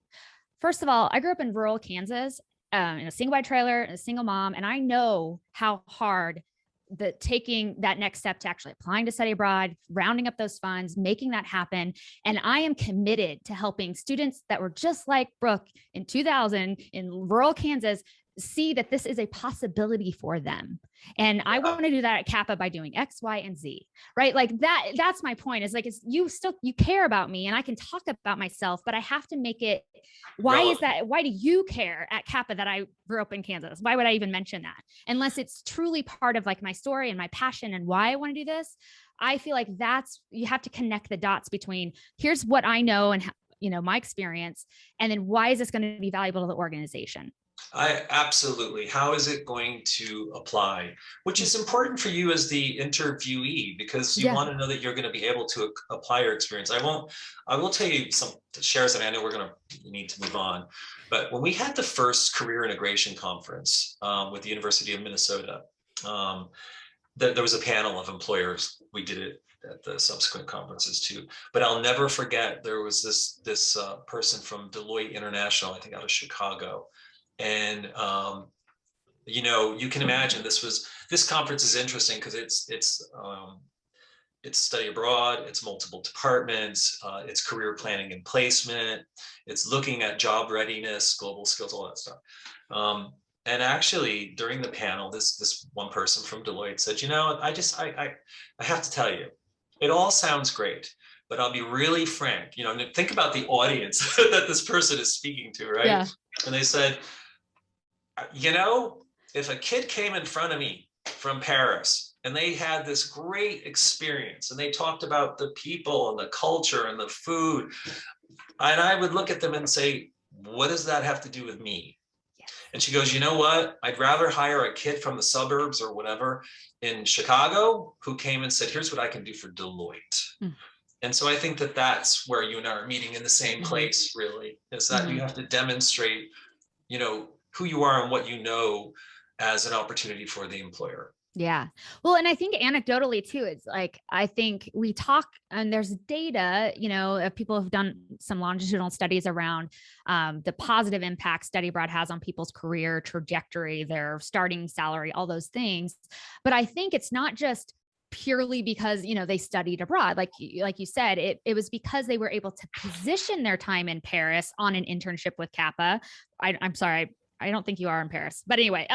First of all, I grew up in rural Kansas, in a single wide trailer, and a single mom, and I know how hard the taking that next step to actually applying to study abroad, rounding up those funds, making that happen. And I am committed to helping students that were just like Brooke in 2000 in rural Kansas see that this is a possibility for them. And I want to do that at Kappa by doing X, Y, and Z, right? Like that's my point, is like, it's, you care about me and I can talk about myself, but I have to make it, why is that? Why do you care at Kappa that I grew up in Kansas? Why would I even mention that? Unless it's truly part of like my story and my passion and why I want to do this. I feel like you have to connect the dots between here's what I know and, my experience, and then why is this going to be valuable to the organization? I absolutely. How is it going to apply? Which is important for you as the interviewee, because you want to know that you're going to be able to apply your experience. I will tell you some, share something. I know we're going to need to move on, but when we had the first career integration conference with the University of Minnesota, there was a panel of employers. We did it at the subsequent conferences too. But I'll never forget, there was this person from Deloitte International, I think out of Chicago. And you can imagine this conference is interesting because it's study abroad, it's multiple departments, it's career planning and placement, it's looking at job readiness, global skills, all that stuff. And actually, during the panel, this one person from Deloitte said, I have to tell you, it all sounds great, but I'll be really frank. Think about the audience that this person is speaking to, right? Yeah. And they said, if a kid came in front of me from Paris and they had this great experience and they talked about the people and the culture and the food, and I would look at them and say, what does that have to do with me? And she goes, you know what? I'd rather hire a kid from the suburbs or whatever in Chicago who came and said, here's what I can do for Deloitte. Mm. And so I think that that's where you and I are meeting in the same place, really, is that you have to demonstrate, who you are and what you know as an opportunity for the employer. Yeah. Well, and I think anecdotally too, it's like, I think we talk and there's data, if people have done some longitudinal studies around the positive impact study abroad has on people's career trajectory, their starting salary, all those things. But I think it's not just purely because, they studied abroad. Like you said, it was because they were able to position their time in Paris on an internship with Kappa. I'm sorry, I don't think you are in Paris, but anyway,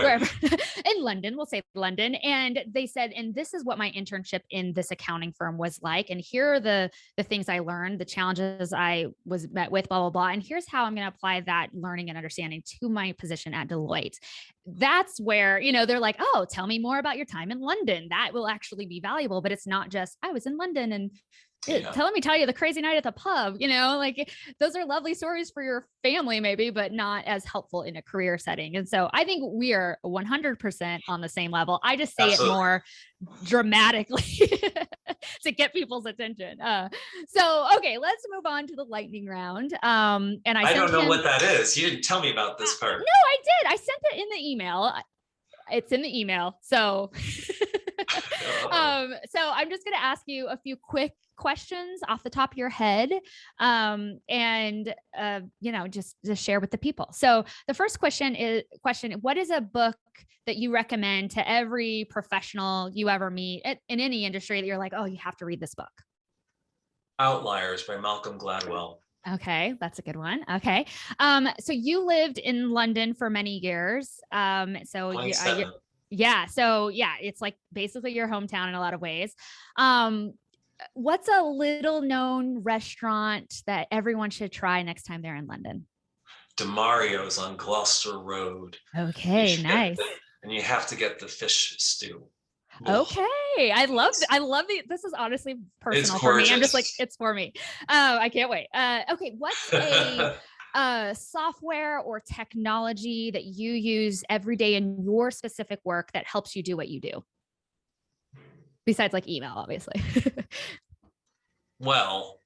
wherever in London, we'll say London. And they said, and this is what my internship in this accounting firm was like. And here are the things I learned, the challenges I was met with, blah, blah, blah. And here's how I'm going to apply that learning and understanding to my position at Deloitte. That's where, they're like, oh, tell me more about your time in London. That will actually be valuable. But it's not just, I was in London and let me tell you the crazy night at the pub, like those are lovely stories for your family maybe, but not as helpful in a career setting. And so I think we are 100% on the same level. I just say Absolutely. It more dramatically to get people's attention. Okay, let's move on to the lightning round. And I don't know what that is. You didn't tell me about this part. No, I did. I sent it in the email. It's in the email. So, so I'm just going to ask you a few quick questions off the top of your head, and just to share with the people. So the first question, what is a book that you recommend to every professional you ever meet in any industry that you're like, oh, you have to read this book? Outliers by Malcolm Gladwell. Okay, that's a good one. Okay. So you lived in London for many years. So it's like basically your hometown in a lot of ways. What's a little known restaurant that everyone should try next time they're in London? DeMario's on Gloucester Road. Okay, nice. And you have to get the fish stew. Okay. I love the, this is honestly personal for me. I'm just like, it's for me. I can't wait. Okay. What's a software or technology that you use every day in your specific work that helps you do what you do? Besides like email, obviously. Well,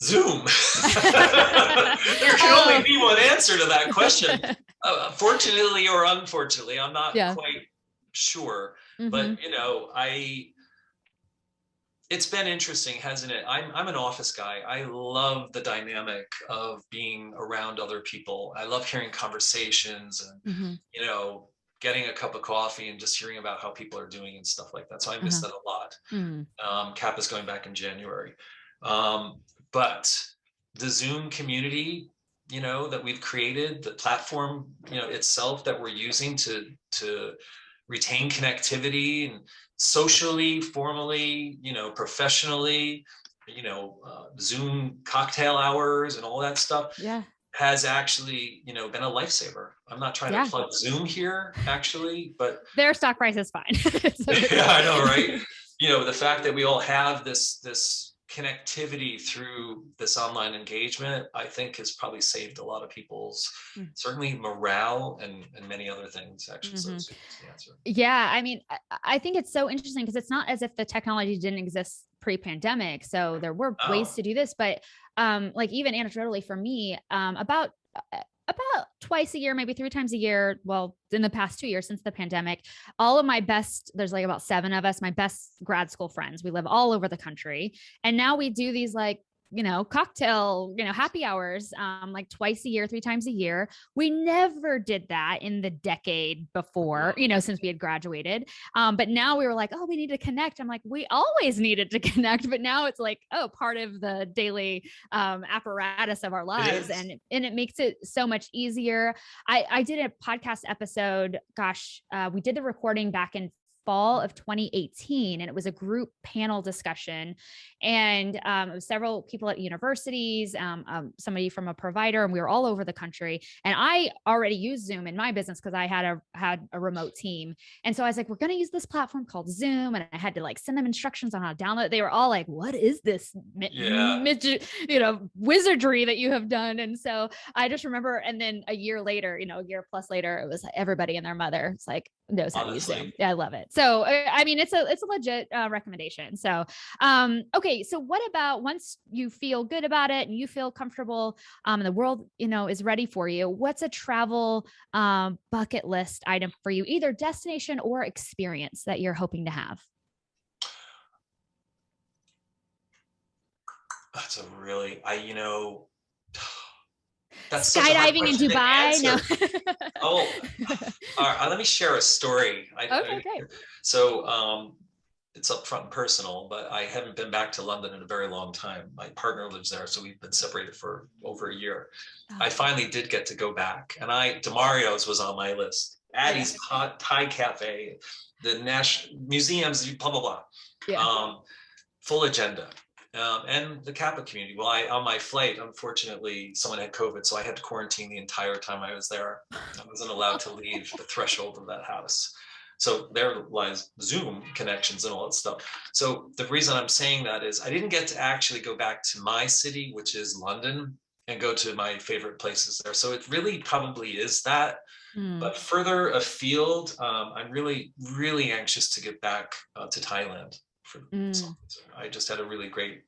Zoom. There can only be one answer to that question. Fortunately or unfortunately, I'm not quite sure. Mm-hmm. But it's been interesting, hasn't it? I'm an office guy. I love the dynamic of being around other people. I love hearing conversations and getting a cup of coffee and just hearing about how people are doing and stuff like that. So I miss Uh-huh. that a lot. Mm. Kappa's going back in January. But the Zoom community, that we've created, the platform, itself that we're using to retain connectivity and socially, formally, professionally, Zoom cocktail hours and all that stuff Yeah. has actually, been a lifesaver. I'm not trying to Yeah. plug Zoom here, actually, but Their stock price is fine. So it's yeah, I know, right? okay. The fact that we all have this connectivity through this online engagement, I think has probably saved a lot of people's, certainly morale and many other things, actually. So Mm-hmm. it's the answer. Yeah, I mean, I think it's so interesting because it's not as if the technology didn't exist pre-pandemic. So there were ways Oh, to do this, but like even anecdotally for me, about twice a year, maybe three times a year. Well, in the past 2 years since the pandemic, all of my best, there's like about 7 of us, my best grad school friends, we live all over the country. And now we do these like, cocktail, happy hours, like twice a year, three times a year. We never did that in the decade before, since we had graduated. But now we were like, oh, we need to connect. I'm like, we always needed to connect, but now it's like, oh, part of the daily apparatus of our it lives. is. And it makes it so much easier. I did a podcast episode. Gosh, we did the recording back in fall of 2018, and it was a group panel discussion, and it was several people at universities, somebody from a provider, and we were all over the country. And I already used Zoom in my business because I had a remote team, and so I was like, we're going to use this platform called Zoom, and I had to like send them instructions on how to download it. They were all like, what is this Yeah. wizardry that you have done? And so I just remember, and then a year later, a year plus later, it was like everybody and their mother, it's like, knows how to use Zoom. Honestly. Yeah, I love it. So I mean, it's a legit recommendation. So okay, so what about once you feel good about it and you feel comfortable, and the world is ready for you, what's a travel bucket list item for you, either destination or experience that you're hoping to have? That's a really, that's such a hard Skydiving in question to Dubai? No. answer. Oh, all right, let me share a story. Okay, great. So it's upfront and personal, but I haven't been back to London in a very long time. My partner lives there, so we've been separated for over a year. I finally did get to go back, and DeMario's was on my list. Addie's Thai Cafe, the national museums, blah blah blah. Yeah. Full agenda. And the Kappa community. Well, on my flight, unfortunately, someone had COVID, so I had to quarantine the entire time I was there. I wasn't allowed to leave the threshold of that house. So there lies Zoom connections and all that stuff. So the reason I'm saying that is I didn't get to actually go back to my city, which is London, and go to my favorite places there. So it really probably is that. But further afield, I'm really, really anxious to get back to Thailand. I just had a really great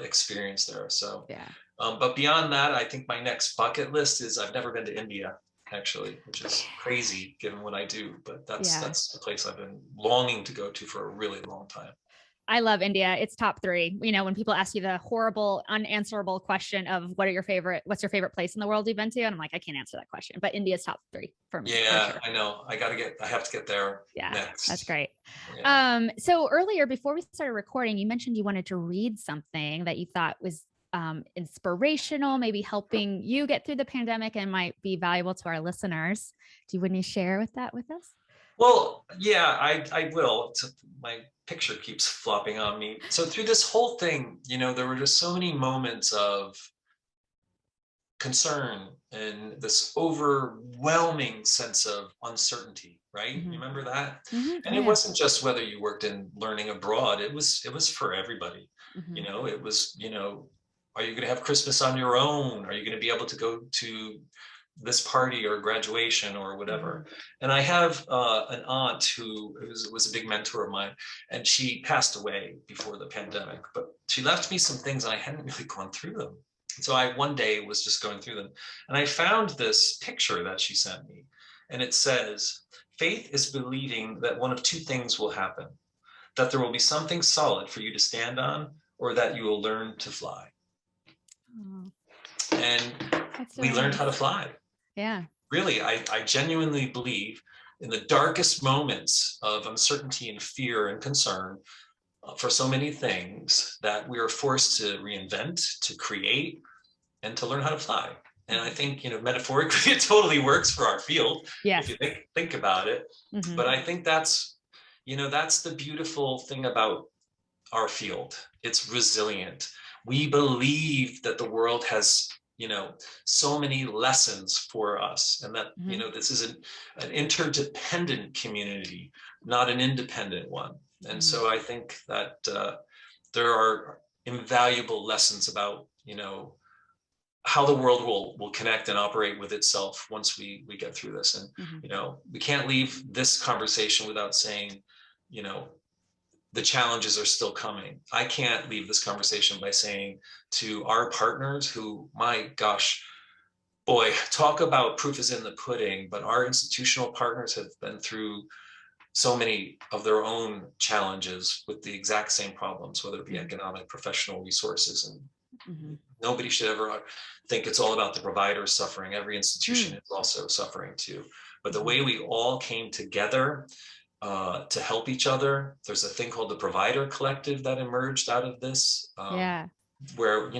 experience there. So, Yeah. but beyond that, I think my next bucket list is I've never been to India, actually, which is crazy given what I do. But that's the place I've been longing to go to for a really long time. I love India. It's top three. When people ask you the horrible, unanswerable question of what's your favorite place in the world you've been to? And I'm like, I can't answer that question, but India's top three for me. Yeah, for sure. I know. I have to get there next. That's great. Yeah. So earlier, before we started recording, you mentioned you wanted to read something that you thought was inspirational, maybe helping you get through the pandemic and might be valuable to our listeners. Wouldn't you share that with us? Well, yeah, I will. My picture keeps flopping on me. So through this whole thing, there were just so many moments of concern and this overwhelming sense of uncertainty, right? You remember that? And it wasn't just whether you worked in learning abroad. It was for everybody. It was, are you going to have Christmas on your own? Are you going to be able to go to this party or graduation or whatever? And I have an aunt who was a big mentor of mine, and she passed away before the pandemic, but she left me some things and I hadn't really gone through them. So I one day was just going through them, and I found this picture that she sent me, and it says, faith is believing that one of two things will happen, that there will be something solid for you to stand on, or that you will learn to fly. And we learned how to fly. Yeah. Really, I genuinely believe in the darkest moments of uncertainty and fear and concern for so many things, that we are forced to reinvent, to create, and to learn how to fly. And I think, metaphorically, it totally works for our field, Yes. if you think about it. Mm-hmm. But I think that's the beautiful thing about our field. It's resilient. We believe that the world has, so many lessons for us, and that, this is an interdependent community, not an independent one. And so I think that there are invaluable lessons about, how the world will connect and operate with itself once we get through this. And, we can't leave this conversation without saying, the challenges are still coming. I can't leave this conversation by saying to our partners who, my gosh, boy, talk about proof is in the pudding, but our institutional partners have been through so many of their own challenges with the exact same problems, whether it be economic, professional resources. And nobody should ever think it's all about the provider suffering. Every institution is also suffering too. But the way we all came together to help each other, there's a thing called the Provider Collective that emerged out of this, where,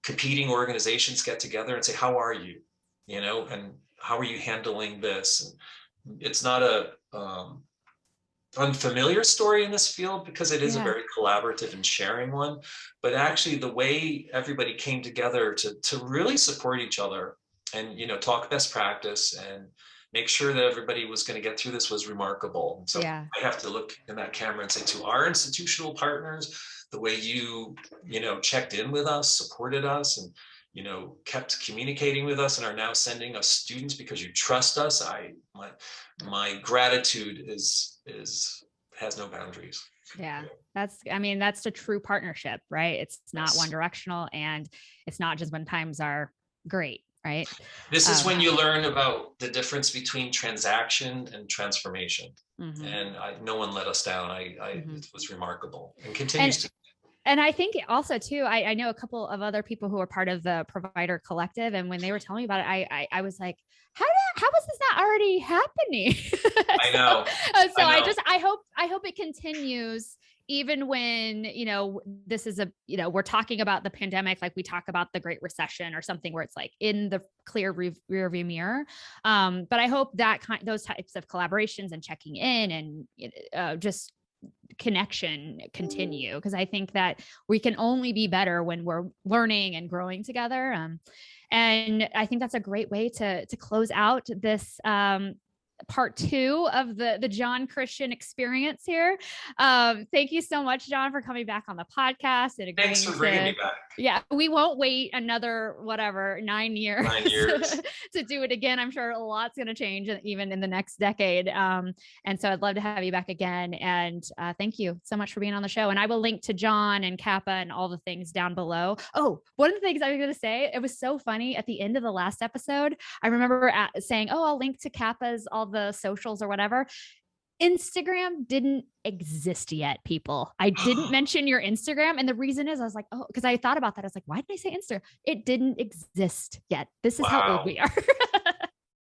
competing organizations get together and say, how are you, and how are you handling this? And it's not a unfamiliar story in this field, because it is a very collaborative and sharing one, but actually the way everybody came together to really support each other and, talk best practice and make sure that everybody was going to get through this was remarkable. And so I have to look in that camera and say to our institutional partners, the way you checked in with us, supported us, and, kept communicating with us and are now sending us students because you trust us. My gratitude has no boundaries. Yeah, that's a true partnership, right? It's not one directional, and it's not just when times are great, right? This is when you learn about the difference between transaction and transformation. And no one let us down. It was remarkable and continues to. And I think also too, I know a couple of other people who are part of the Provider Collective, and when they were telling me about it, I was like, how is this not already happening? I know. I hope it continues, even when, this is we're talking about the pandemic, like we talk about the Great Recession or something where it's like in the clear rearview mirror. But I hope that those types of collaborations and checking in and just connection continue, because I think that we can only be better when we're learning and growing together. And I think that's a great way to close out this part 2 of the John Christian experience here. Thank you so much, John, for coming back on the podcast and agreeing. Thanks for bringing me back. Yeah, we won't wait another 9 years, 9 years. to do it again. I'm sure a lot's going to change even in the next decade. And so I'd love to have you back again. And thank you so much for being on the show. And I will link to John and Kappa and all the things down below. Oh, one of the things I was going to say, it was so funny at the end of the last episode. I remember saying, I'll link to Kappa's all the socials or whatever. Instagram didn't exist yet, people. I didn't mention your Instagram. And the reason is I was like, because I thought about that. I was like, why did I say Insta? It didn't exist yet. This is how old we are.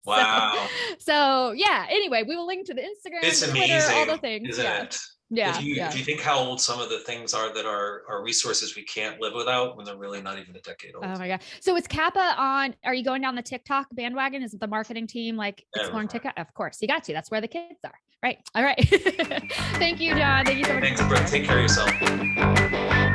Wow. So yeah, anyway, we will link to the Instagram, it's Twitter, amazing, all the things. Isn't it? Yeah. If you think how old some of the things are that are resources we can't live without, when they're really not even a decade old. Oh my God. So is Kappa are you going down the TikTok bandwagon? Is it the marketing team exploring TikTok? Of course, you got to. That's where the kids are. Right. All right. Thank you, John. Thank you so much. Thanks, Brooke. Take care of yourself.